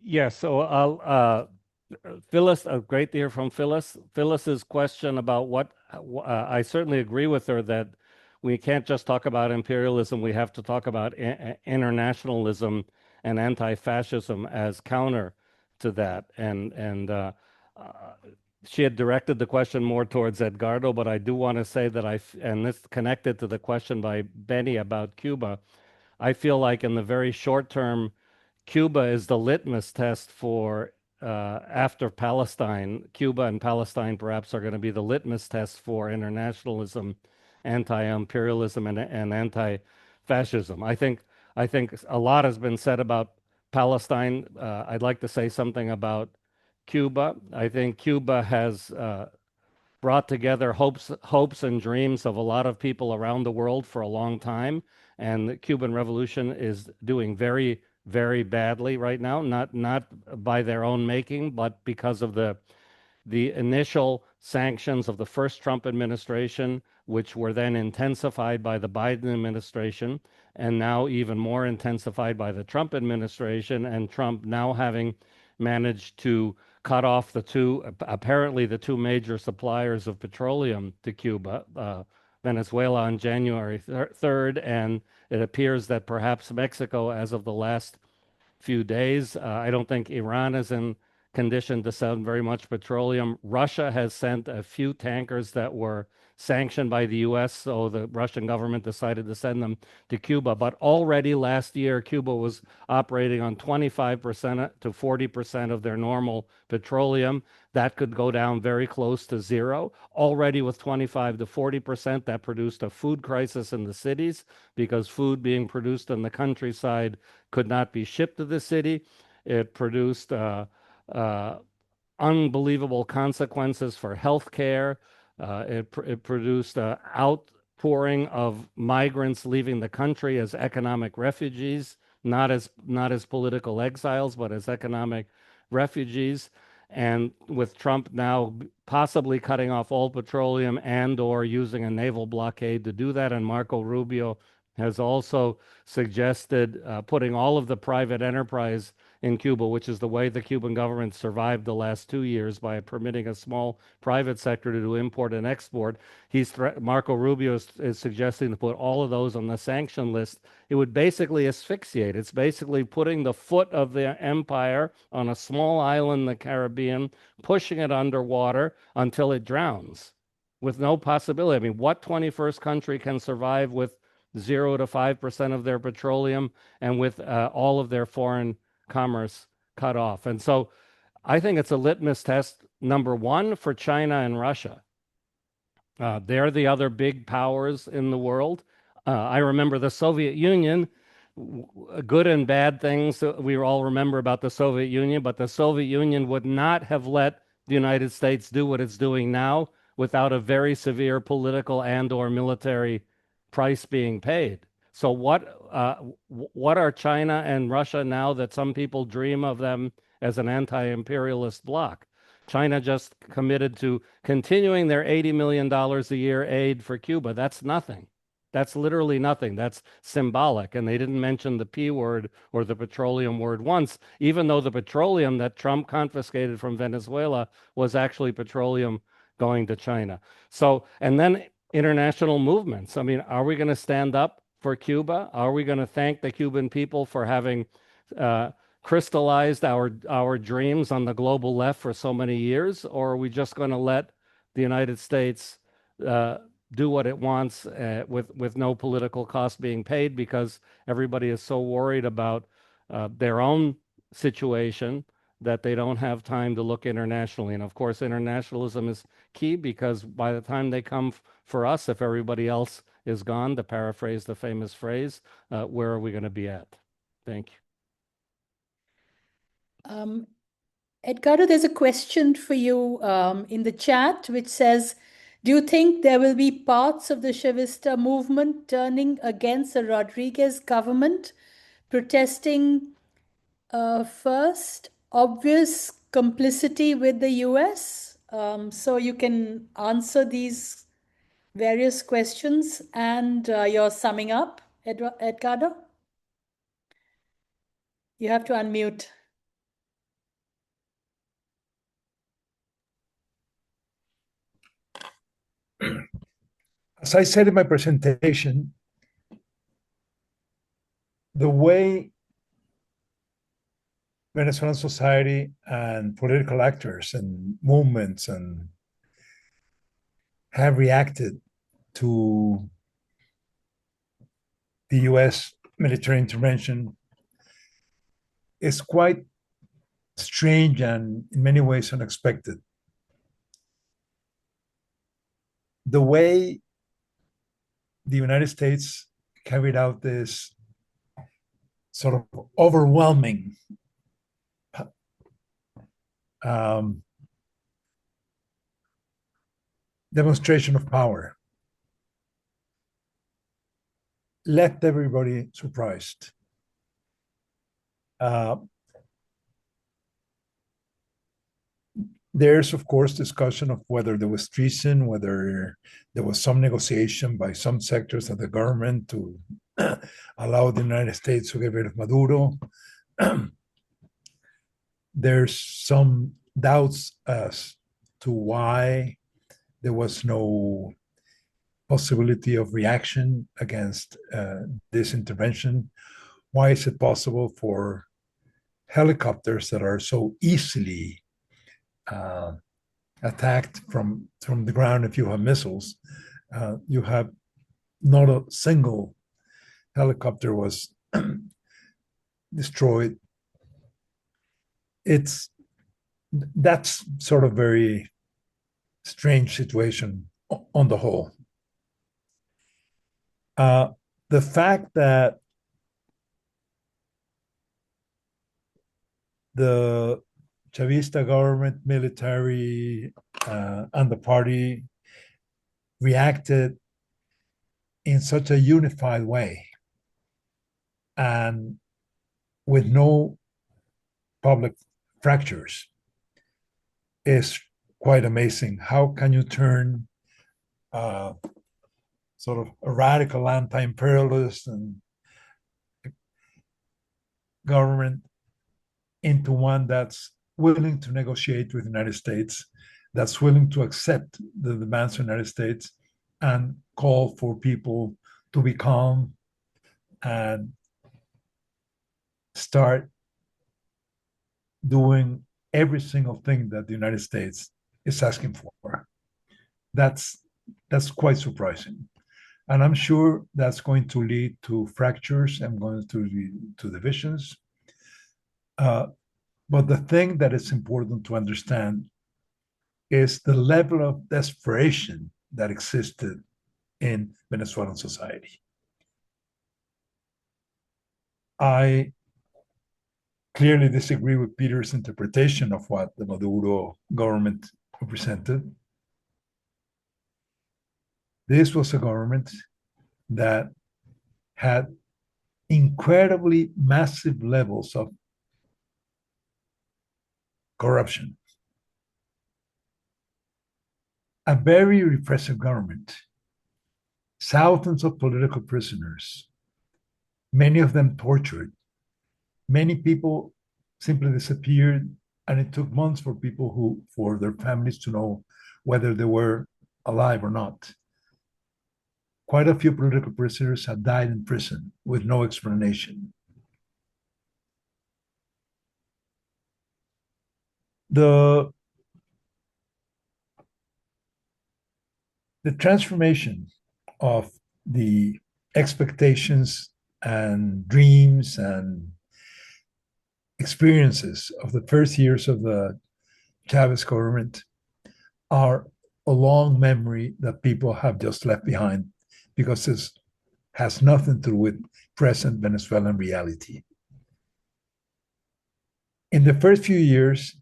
Yes, so I'll Phyllis, great to hear from Phyllis. Phyllis's question about what I certainly agree with her that we can't just talk about imperialism, we have to talk about internationalism and anti-fascism as counter to that. And she had directed the question more towards Edgardo, but I do want to say that and this connected to the question by Benny about Cuba, I feel like in the very short term, Cuba is the litmus test for after Palestine. Cuba and Palestine perhaps are going to be the litmus test for internationalism, anti-imperialism, and anti-fascism. I think a lot has been said about Palestine. I'd like to say something about Cuba. I think Cuba has brought together hopes and dreams of a lot of people around the world for a long time, and the Cuban Revolution is doing very, very badly right now, not by their own making, but because of the initial sanctions of the first Trump administration, which were then intensified by the Biden administration, and now even more intensified by the Trump administration, and Trump now having managed to cut off apparently the two major suppliers of petroleum to Cuba, Venezuela on January 3rd, and it appears that perhaps Mexico, as of the last few days. I don't think Iran is in condition to send very much petroleum. Russia has sent a few tankers that were sanctioned by the US, so the Russian government decided to send them to Cuba. But already last year, Cuba was operating on 25% to 40% of their normal petroleum. That could go down very close to zero. Already with 25 to 40%, that produced a food crisis in the cities because food being produced in the countryside could not be shipped to the city. It produced unbelievable consequences for healthcare. It produced outpouring of migrants leaving the country as economic refugees, not as political exiles, but as economic refugees. And with Trump now possibly cutting off all petroleum and/or using a naval blockade to do that, and Marco Rubio has also suggested putting all of the private enterprise in Cuba, which is the way the Cuban government survived the last 2 years by permitting a small private sector to do import and export. Marco Rubio is suggesting to put all of those on the sanction list. It would basically asphyxiate. It's basically putting the foot of the empire on a small island in the Caribbean, pushing it underwater until it drowns with no possibility. I mean, what 21st country can survive with 0 to 5% of their petroleum and with all of their foreign commerce cut off? And so I think it's a litmus test, number one, for China and Russia. They're the other big powers in the world. I remember the Soviet Union, good and bad things that we all remember about the Soviet Union, but the Soviet Union would not have let the United States do what it's doing now without a very severe political and or military price being paid. So what are China and Russia now that some people dream of them as an anti-imperialist bloc? China just committed to continuing their $80 million a year aid for Cuba. That's nothing. That's literally nothing. That's symbolic. And they didn't mention the P word or the petroleum word once, even though the petroleum that Trump confiscated from Venezuela was actually petroleum going to China. So, and then international movements. I mean, are we going to stand up for Cuba? Are we going to thank the Cuban people for having crystallized our dreams on the global left for so many years? Or are we just going to let the United States do what it wants with no political cost being paid because everybody is so worried about their own situation that they don't have time to look internationally? And of course, internationalism is key because by the time they come for us, if everybody else is gone, to paraphrase the famous phrase, where are we going to be at? Thank you. Edgardo, there's a question for you in the chat, which says, do you think there will be parts of the Chavista movement turning against the Rodriguez government, protesting first, obvious complicity with the US? So you can answer these various questions and you're summing up, Edgardo? You have to unmute. As I said in my presentation, the way Venezuelan society and political actors and movements and have reacted to the US military intervention is quite strange and in many ways unexpected. The way the United States carried out this sort of overwhelming demonstration of power left everybody surprised. There's, of course, discussion of whether there was treason, whether there was some negotiation by some sectors of the government to allow the United States to get rid of Maduro. There's some doubts as to why there was no possibility of reaction against this intervention. Why is it possible for helicopters that are so easily attacked from the ground if you have missiles? You have not a single helicopter was destroyed. That's sort of very strange situation on the whole. The fact that the Chavista government, military, and the party reacted in such a unified way and with no public fractures is quite amazing. How can you turn sort of a radical anti-imperialist and government into one that's willing to negotiate with the United States, that's willing to accept the demands of the United States and call for people to be calm and start doing every single thing that the United States is asking for. That's quite surprising. And I'm sure that's going to lead to fractures and going to lead to divisions. But the thing that is important to understand is the level of desperation that existed in Venezuelan society. I clearly disagree with Peter's interpretation of what the Maduro government represented. This was a government that had incredibly massive levels of corruption, a very repressive government, thousands of political prisoners, many of them tortured. Many people simply disappeared, and it took months for their families to know whether they were alive or not. Quite a few political prisoners had died in prison with no explanation. The transformation of the expectations and dreams and experiences of the first years of the Chavez government are a long memory that people have just left behind because this has nothing to do with present Venezuelan reality. In the first few years,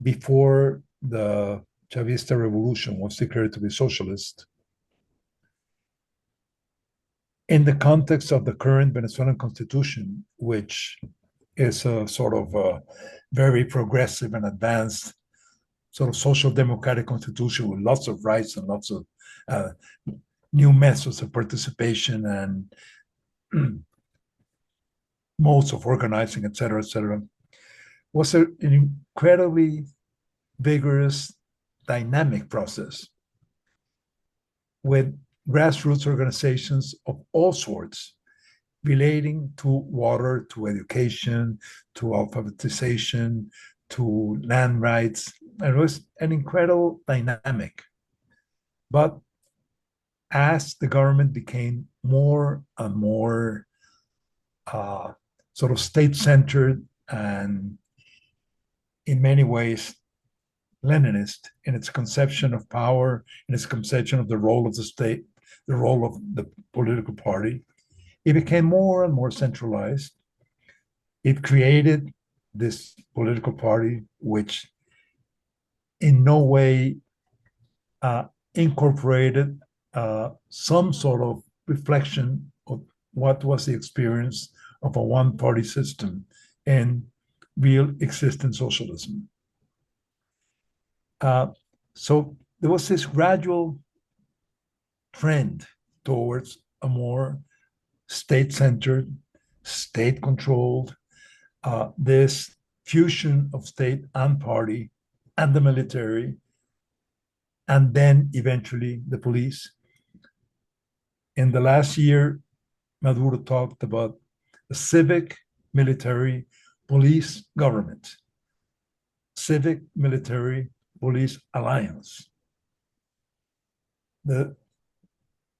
before the Chavista revolution was declared to be socialist, in the context of the current Venezuelan constitution, which is a sort of a very progressive and advanced sort of social democratic constitution with lots of rights and lots of new methods of participation and modes of organizing, et cetera, was an incredibly vigorous, dynamic process with grassroots organizations of all sorts relating to water, to education, to alphabetization, to land rights. And it was an incredible dynamic. But as the government became more and more sort of state-centered and in many ways Leninist in its conception of power, in its conception of the role of the state, the role of the political party, it became more and more centralized. It created this political party, which in no way incorporated some sort of reflection of what was the experience of a one-party system in real existent socialism. So there was this gradual trend towards a more state-centered, state-controlled, this fusion of state and party and the military, and then eventually the police. In the last year, Maduro talked about a civic, military, police government, civic, military, police alliance. The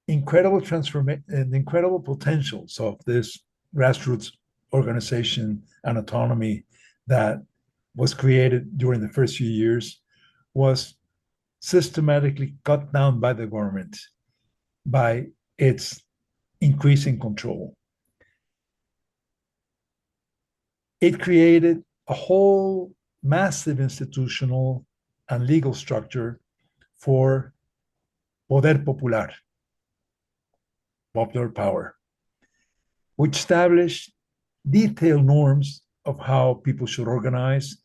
incredible transformation and incredible potentials of this grassroots organization and autonomy that was created during the first few years was systematically cut down by the government by its increasing control. It created a whole massive institutional and legal structure for poder popular, popular power, which established detailed norms of how people should organize,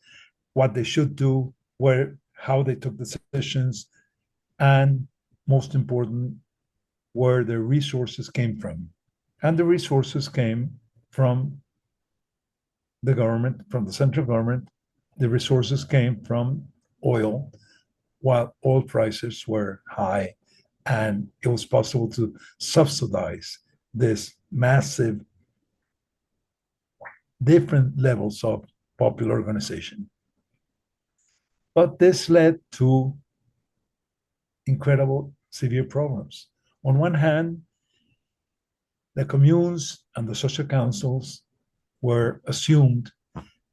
what they should do, how they took decisions, and most important, where their resources came from. And the resources came from the government, from the central government. The resources came from oil, while oil prices were high, and it was possible to subsidize this massive different levels of popular organization. But this led to incredible severe problems. On one hand, the communes and the social councils were assumed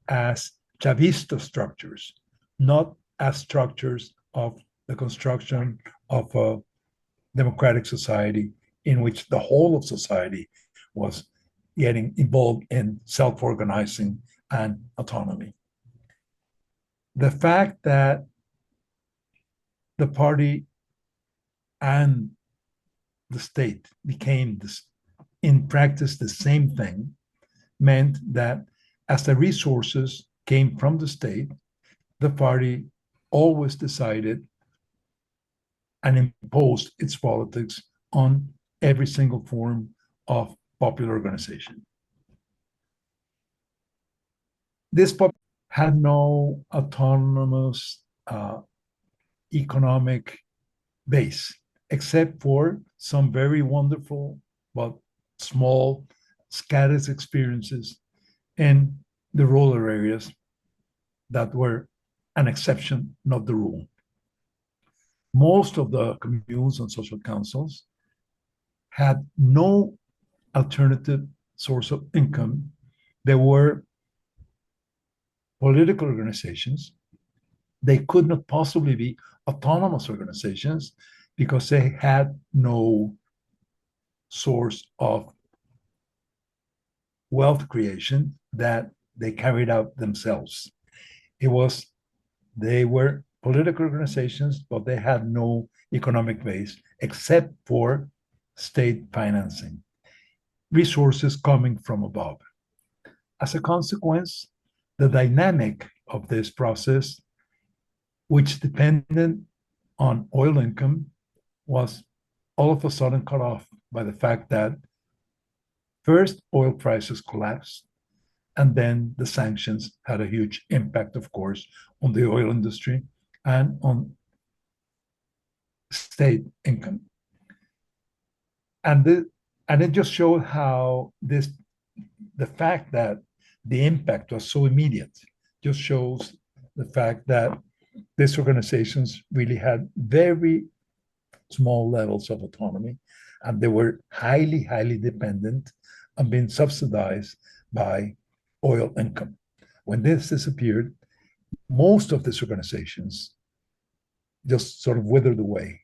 as Chavista structures, not as structures of the construction of a democratic society in which the whole of society was getting involved in self-organizing and autonomy. The fact that the party and the state became this, in practice, the same thing, meant that as the resources came from the state, the party always decided and imposed its politics on every single form of popular organization. This had no autonomous economic base, except for some very wonderful but small scattered experiences in the rural areas that were an exception, not the rule. Most of the communes and social councils had no alternative source of income. There were political organizations. They could not possibly be autonomous organizations because they had no source of wealth creation that they carried out themselves. They were political organizations, but they had no economic base except for state financing, resources coming from above. As a consequence, the dynamic of this process, which depended on oil income, was all of a sudden cut off by the fact that first oil prices collapsed, and then the sanctions had a huge impact, of course, on the oil industry and on state income. And it just showed how the fact that the impact was so immediate just shows the fact that these organizations really had very small levels of autonomy, and they were highly, highly dependent on being subsidized by oil income. When this disappeared, most of these organizations just sort of withered away.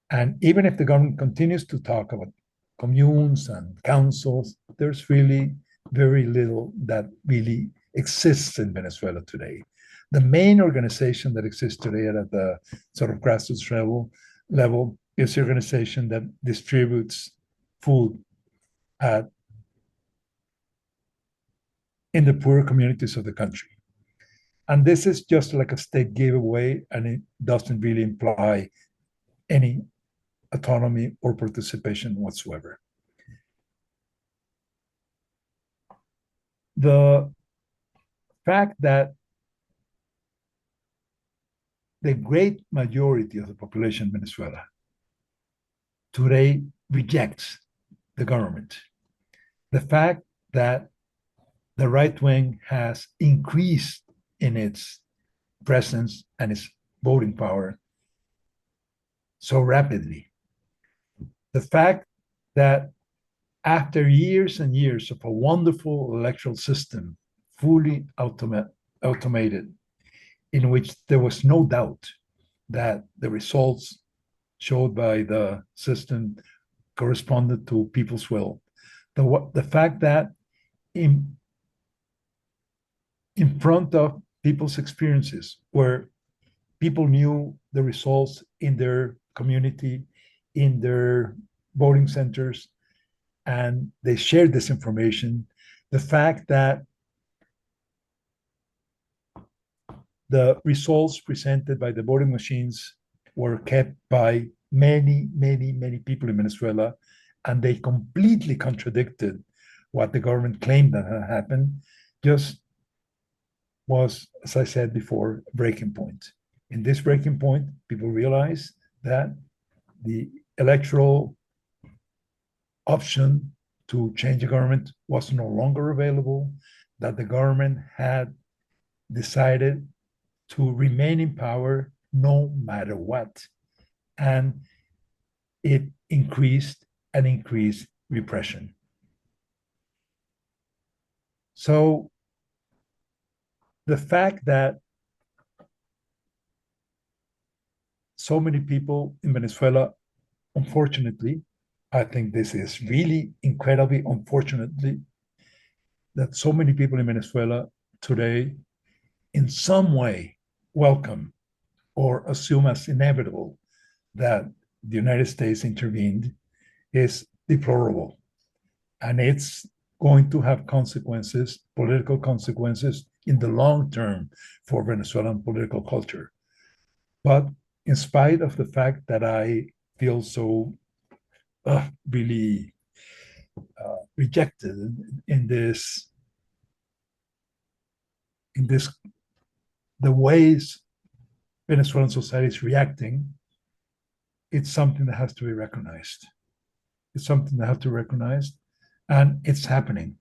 And even if the government continues to talk about communes and councils, there's really very little that really exists in Venezuela today. The main organization that exists today at the sort of grassroots level is the organization that distributes food in the poorer communities of the country. And this is just like a state giveaway, and it doesn't really imply any autonomy or participation whatsoever. The fact that the great majority of the population in Venezuela today rejects the government, the fact that the right wing has increased in its presence and its voting power so rapidly, the fact that after years and years of a wonderful electoral system, fully automated, in which there was no doubt that the results showed by the system corresponded to people's will, the fact that in front of people's experiences, where people knew the results in their community, in their voting centers, and they shared this information, the fact that the results presented by the voting machines were kept by many, many, many people in Venezuela, and they completely contradicted what the government claimed that had happened, just was, as I said before, a breaking point. In this breaking point, people realized that the electoral option to change the government was no longer available, that the government had decided to remain in power no matter what. And it increased and increased repression. So the fact that so many people in Venezuela, unfortunately, I think this is really incredibly unfortunately, that so many people in Venezuela today in some way welcome or assume as inevitable that the United States intervened is deplorable. And it's going to have consequences, political consequences in the long term for Venezuelan political culture. But in spite of the fact that I feel so really rejected in this, the ways Venezuelan society is reacting, it's something that has to be recognized. It's something that has to be recognized, and it's happening.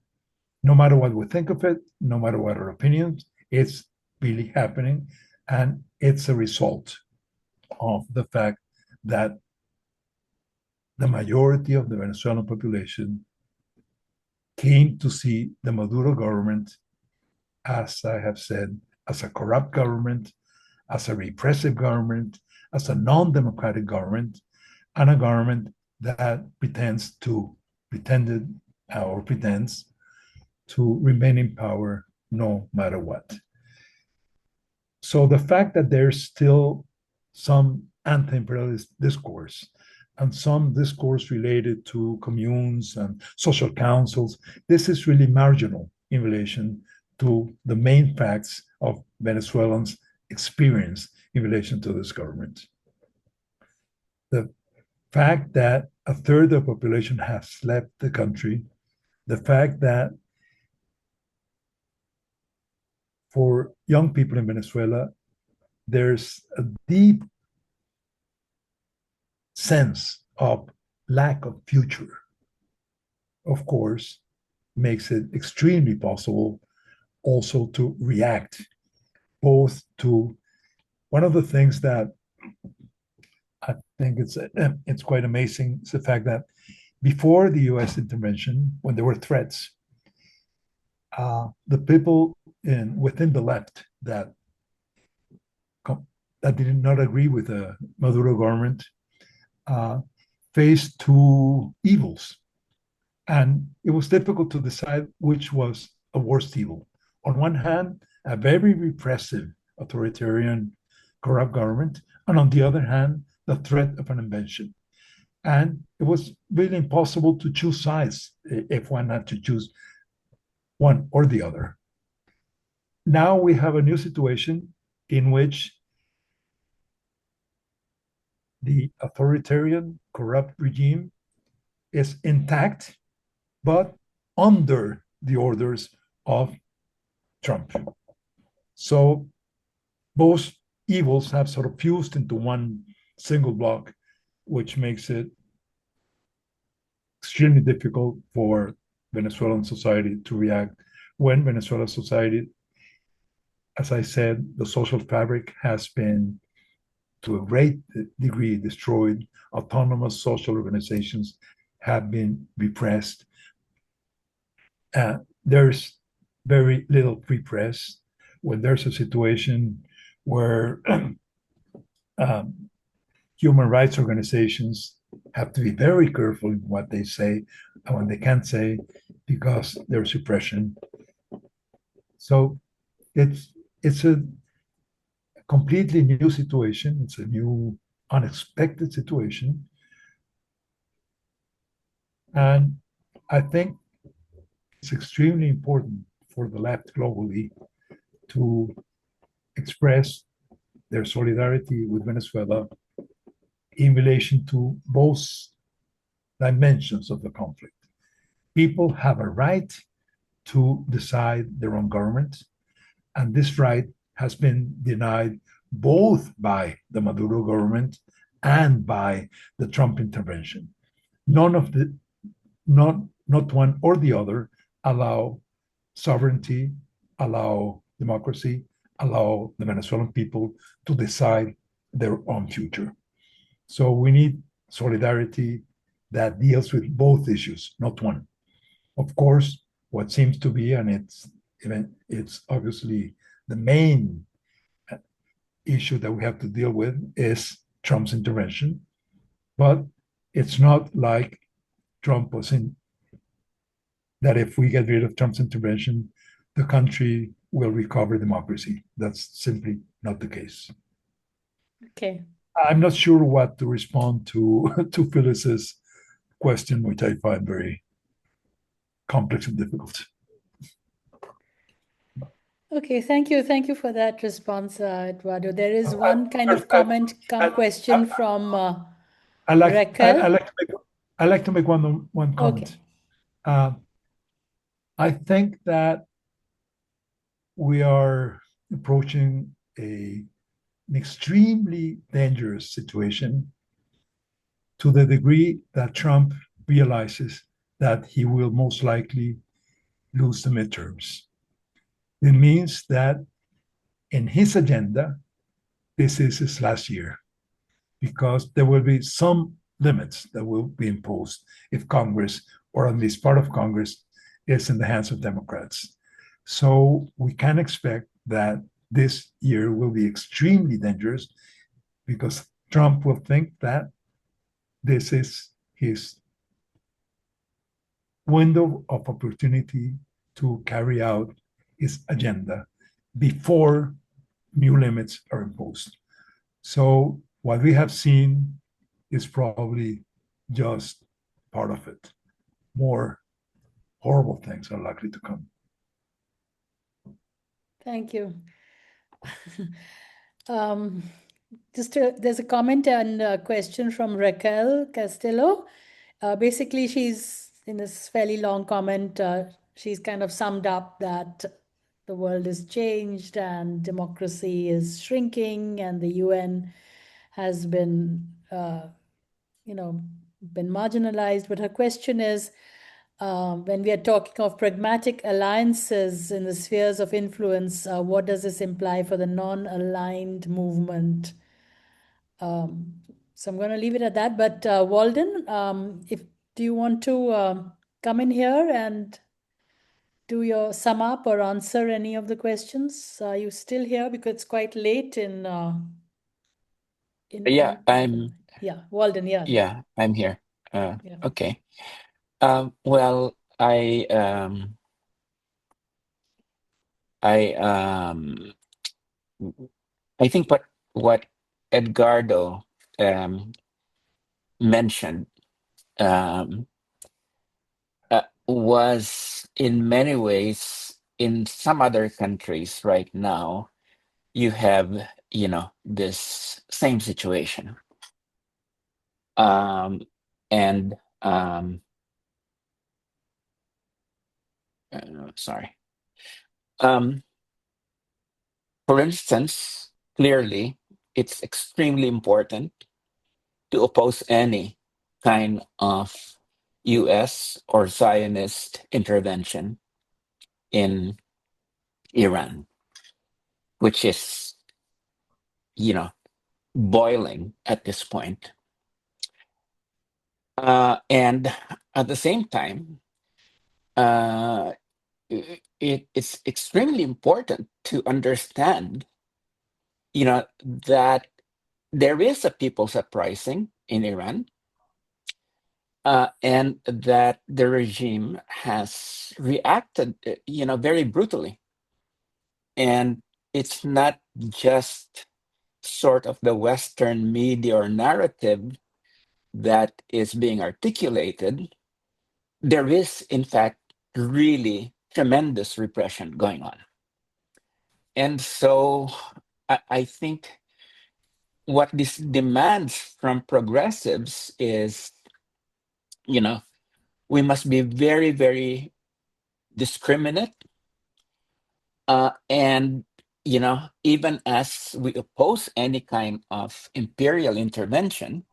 No matter what we think of it, no matter what our opinions, it's really happening, and it's a result of the fact that the majority of the Venezuelan population came to see the Maduro government, as I have said, as a corrupt government, as a repressive government, as a non-democratic government, and a government that pretends to remain in power no matter what. So the fact that there's still some anti-imperialist discourse and some discourse related to communes and social councils, this is really marginal in relation to the main facts of Venezuelans' experience in relation to this government. The fact that a third of the population has left the country, the fact that for young people in Venezuela, there's a deep sense of lack of future, of course, makes it extremely possible also to react both to one of the things that I think it's quite amazing is the fact that before the U.S. intervention, when there were threats, the people within the left that did not agree with the Maduro government faced two evils, and it was difficult to decide which was a worst evil. On one hand, a very repressive, authoritarian, corrupt government, and on the other hand, the threat of an invasion. And it was really impossible to choose sides if one had to choose one or the other. Now we have a new situation in which the authoritarian, corrupt regime is intact, but under the orders of Trump. So both evils have sort of fused into one single block, which makes it extremely difficult for Venezuelan society to react when Venezuelan society, as I said, the social fabric has been to a great degree destroyed. Autonomous social organizations have been repressed. There's very little free press. When there's a situation where human rights organizations have to be very careful in what they say and what they can't say because there's suppression. So it's a completely new situation. It's a new, unexpected situation. And I think it's extremely important for the left globally to express their solidarity with Venezuela in relation to both dimensions of the conflict. People have a right to decide their own government, and this right has been denied both by the Maduro government and by the Trump intervention. Not one or the other allow sovereignty, allow democracy, allow the Venezuelan people to decide their own future. So we need solidarity that deals with both issues, not one. Of course, what seems to be, and it's obviously the main issue that we have to deal with, is Trump's intervention. But it's not like Trump was in that if we get rid of Trump's intervention, the country will recover democracy. That's simply not the case. Okay. I'm not sure what to respond to to Phyllis's question, which I find very complex and difficult. Okay, thank you. Thank you for that response, Eduardo. There is one kind of comment, question from Raquel. I like to make one comment. Okay. I think that we are approaching an extremely dangerous situation to the degree that Trump realizes that he will most likely lose the midterms. It means that in his agenda, this is his last year, because there will be some limits that will be imposed if Congress, or at least part of Congress, is in the hands of Democrats. So we can expect that this year will be extremely dangerous because Trump will think that this is his window of opportunity to carry out his agenda before new limits are imposed. So what we have seen is probably just part of it. More horrible things are likely to come. Thank you. There's a comment and a question from Raquel Castillo. Basically, she's in this fairly long comment. She's kind of summed up that the world has changed and democracy is shrinking, and the UN has been, been marginalized. But her question is, when we are talking of pragmatic alliances in the spheres of influence, what does this imply for the non-aligned movement? So I'm going to leave it at that. But Walden, do you want to come in here and do your sum up or answer any of the questions? Are you still here? Because it's quite late in Yeah, Walden, yeah. Yeah, I'm here. Yeah. Okay. Well, I think what Edgardo mentioned was in many ways in some other countries right now, you have, this same situation. Sorry. For instance, clearly, it's extremely important to oppose any kind of US or Zionist intervention in Iran, which is, boiling at this point. And at the same time, it's extremely important to understand, that there is a people's uprising in Iran, and that the regime has reacted, very brutally. And it's not just sort of the Western media or narrative that is being articulated. There is, in fact, really tremendous repression going on. And so I think what this demands from progressives is we must be very, very discriminate. And, even as we oppose any kind of imperial intervention,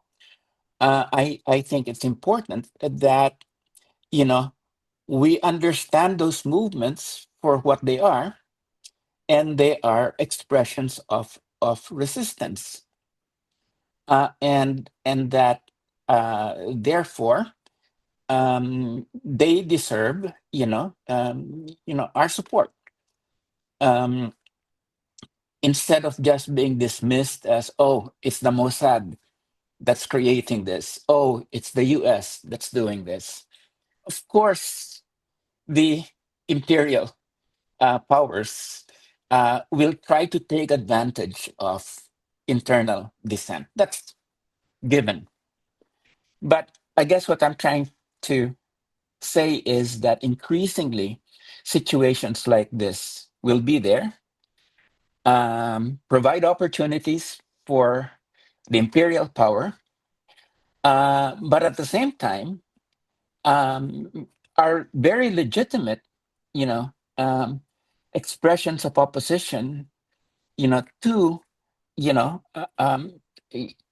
I think it's important that, we understand those movements for what they are, and they are expressions of resistance, and that therefore they deserve our support, instead of just being dismissed as, oh, it's the Mossad that's creating this, oh, it's the US that's doing this. Of course, the imperial powers will try to take advantage of internal dissent. That's given. But I guess what I'm trying to say is that increasingly situations like this will be there, provide opportunities for the imperial power, but at the same time are very legitimate, expressions of opposition, to,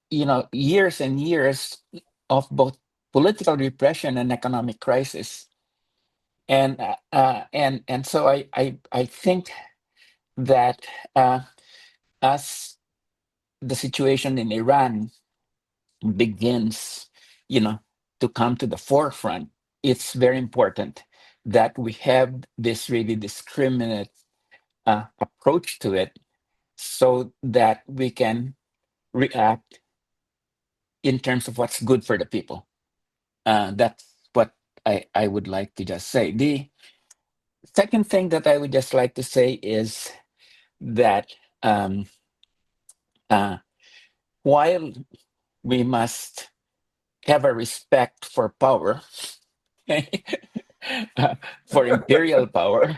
years and years of both political repression and economic crisis. And so I think that as the situation in Iran begins, to come to the forefront, it's very important that we have this really discriminate approach to it, so that we can react in terms of what's good for the people. That's what I would like to just say. The second thing that I would just like to say is that while we must have a respect for power, for imperial power,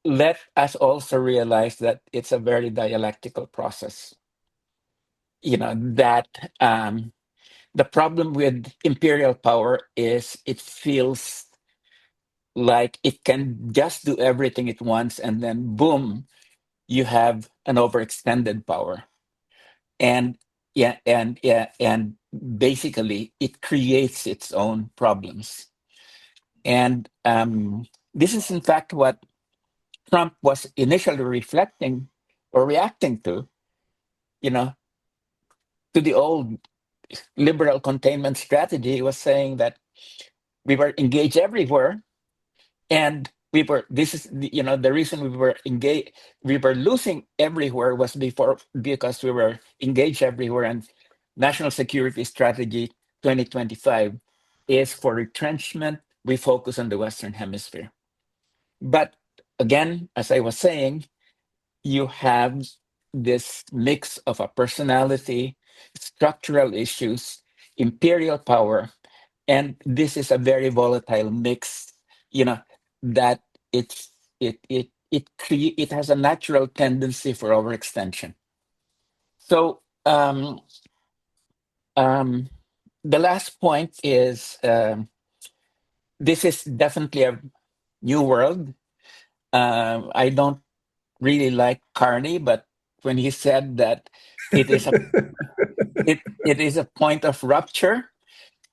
let us also realize that it's a very dialectical process. That the problem with imperial power is it feels like it can just do everything at once, and then boom, you have an overextended power. And basically it creates its own problems. And this is in fact what Trump was initially reflecting or reacting to, to the old liberal containment strategy. He was saying that we were engaged everywhere, and the reason we were engaged, we were losing everywhere was because we were engaged everywhere. And National Security Strategy 2025 is for retrenchment. We focus on the Western Hemisphere. But again, as I was saying, you have this mix of a personality, structural issues, imperial power, and this is a very volatile mix. That it has a natural tendency for overextension. So the last point is this is definitely a new world. I don't really like Carney, but when he said that it is a it is a point of rupture,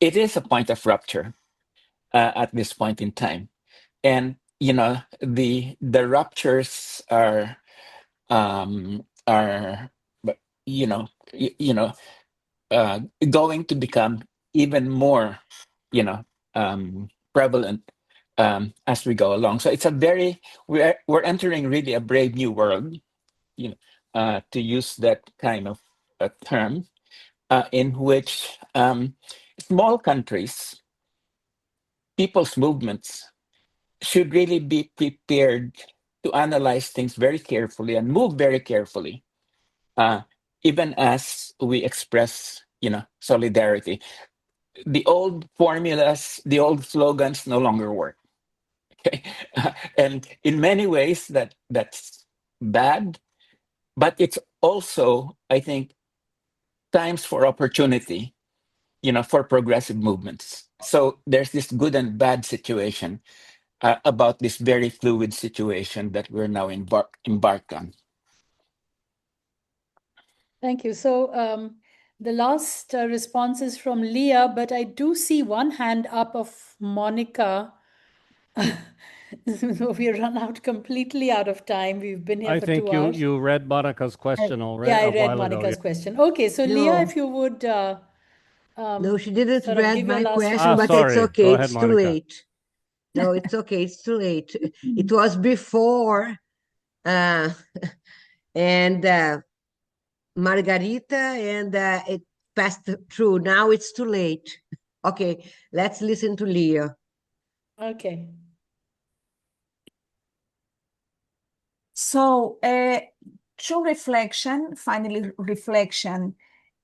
it is a point of rupture at this point in time. And the ruptures are going to become even more prevalent as we go along. So it's we're entering really a brave new world, to use that kind of a term, in which small countries, people's movements should really be prepared to analyze things very carefully and move very carefully, even as we express, solidarity. The old formulas, the old slogans no longer work. Okay, and in many ways that's bad, but it's also, I think, times for opportunity for progressive movements. So there's this good and bad situation about this very fluid situation that we're now embarked on. Thank you. So the last response is from Leah, but I do see one hand up of Monica. We run out completely out of time. We've been here I for think 2 hours. you read Monica's question already. Yeah, I a read while ago. Monica's question. Okay, so Leah, No. if you would No, she didn't sort of read give your my last question, but sorry. it's okay. Go ahead, It's too Monica. late. No, it's okay. It's too late. It was before, and Margarita, and it passed through. Now it's too late. Okay, let's listen to Leah. Okay. So, true reflection, finally reflection.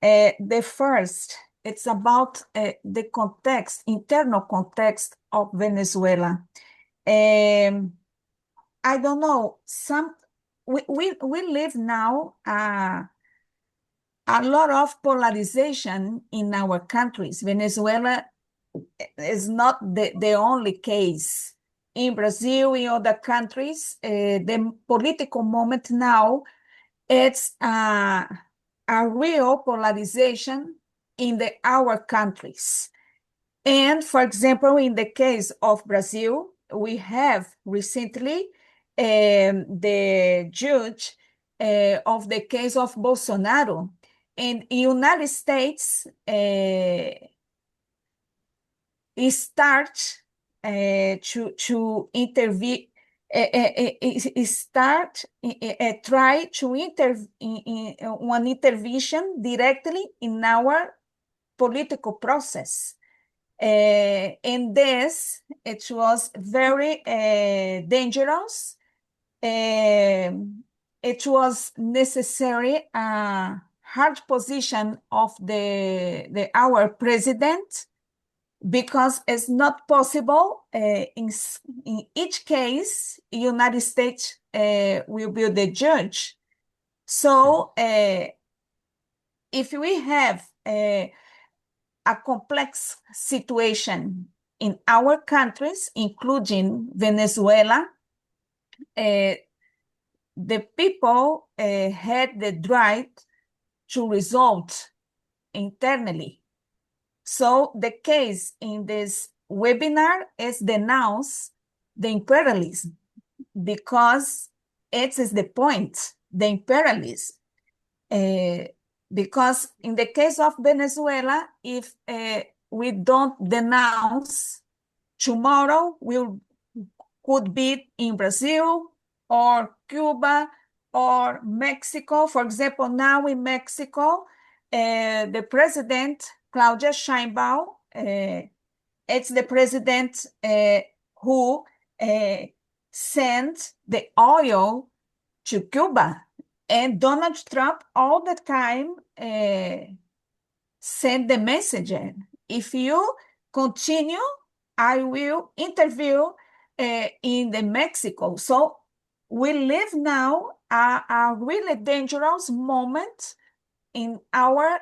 The first, it's about the context, internal context of Venezuela. I don't know, we live now a lot of polarization in our countries. Venezuela is not the only case. In Brazil, in other countries, the political moment now, it's a real polarization in our countries. And for example, in the case of Brazil, we have recently the judge of the case of Bolsonaro. In the United States, start to intervene, try to one intervention directly in our political process. And this, it was very dangerous. It was necessary hard position of our president, because it's not possible in each case, United States will be the judge. So if we have a complex situation in our countries, including Venezuela, the people had the right to resolve internally. So the case in this webinar is denounce the imperialism, because it is the point, the imperialism. Because in the case of Venezuela, if we don't denounce, tomorrow could be in Brazil or Cuba or Mexico. For example, now in Mexico, the president, Claudia Sheinbaum, it's the president who sent the oil to Cuba. And Donald Trump all the time sent the message, if you continue, I will interview in the Mexico. So we live now a really dangerous moment in our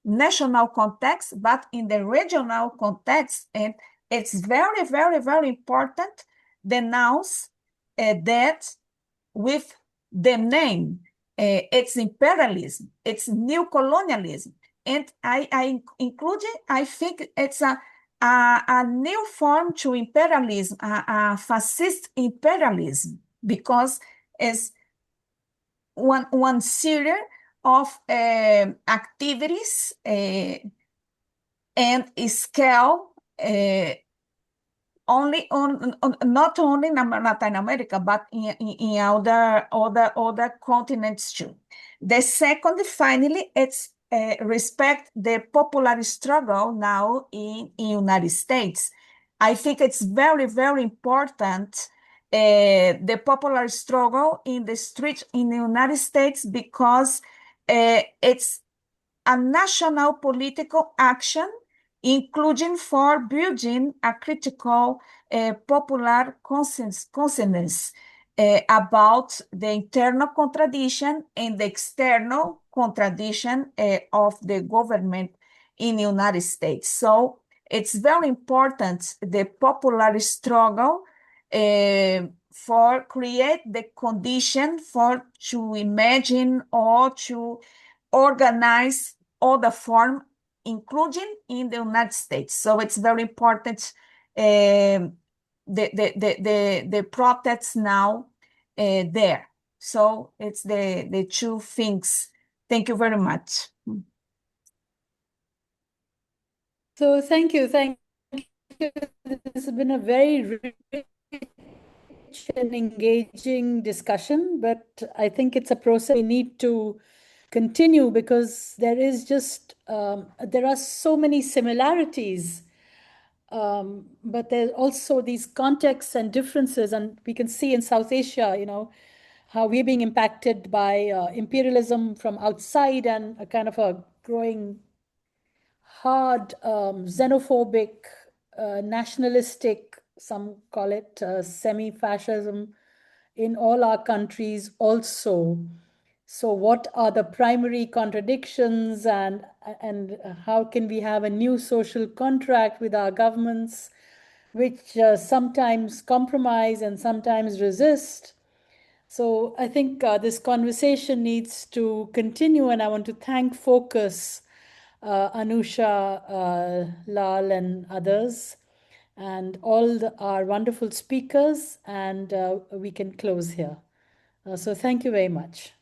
national context, but in the regional context. And it's very, very, very important denounce that with the name. It's imperialism, it's new colonialism. And I think it's a new form to imperialism, a fascist imperialism, because it's one series of activities and scale only not only in Latin America, but in other continents too. The second, finally, it's respect the popular struggle now in United States. I think it's very, very important, the popular struggle in the streets in the United States, because it's a national political action, including for building a critical popular consciousness about the internal contradiction and the external contradiction of the government in the United States. So it's very important, the popular struggle for create the condition for to imagine or to organize all the form, including in the United States. So it's very important the protests now there. So it's the two things. Thank you very much. So thank you. This has been a very rich and engaging discussion, but I think it's a process we need to continue because there is just there are so many similarities, but there's also these contexts and differences, and we can see in South Asia, how we're being impacted by imperialism from outside and a kind of a growing hard xenophobic, nationalistic, some call it semi-fascism in all our countries also. So what are the primary contradictions, and how can we have a new social contract with our governments, which sometimes compromise and sometimes resist? So I think this conversation needs to continue, and I want to thank Focus, Anusha, Lal, and others, and all our wonderful speakers, and we can close here. So thank you very much.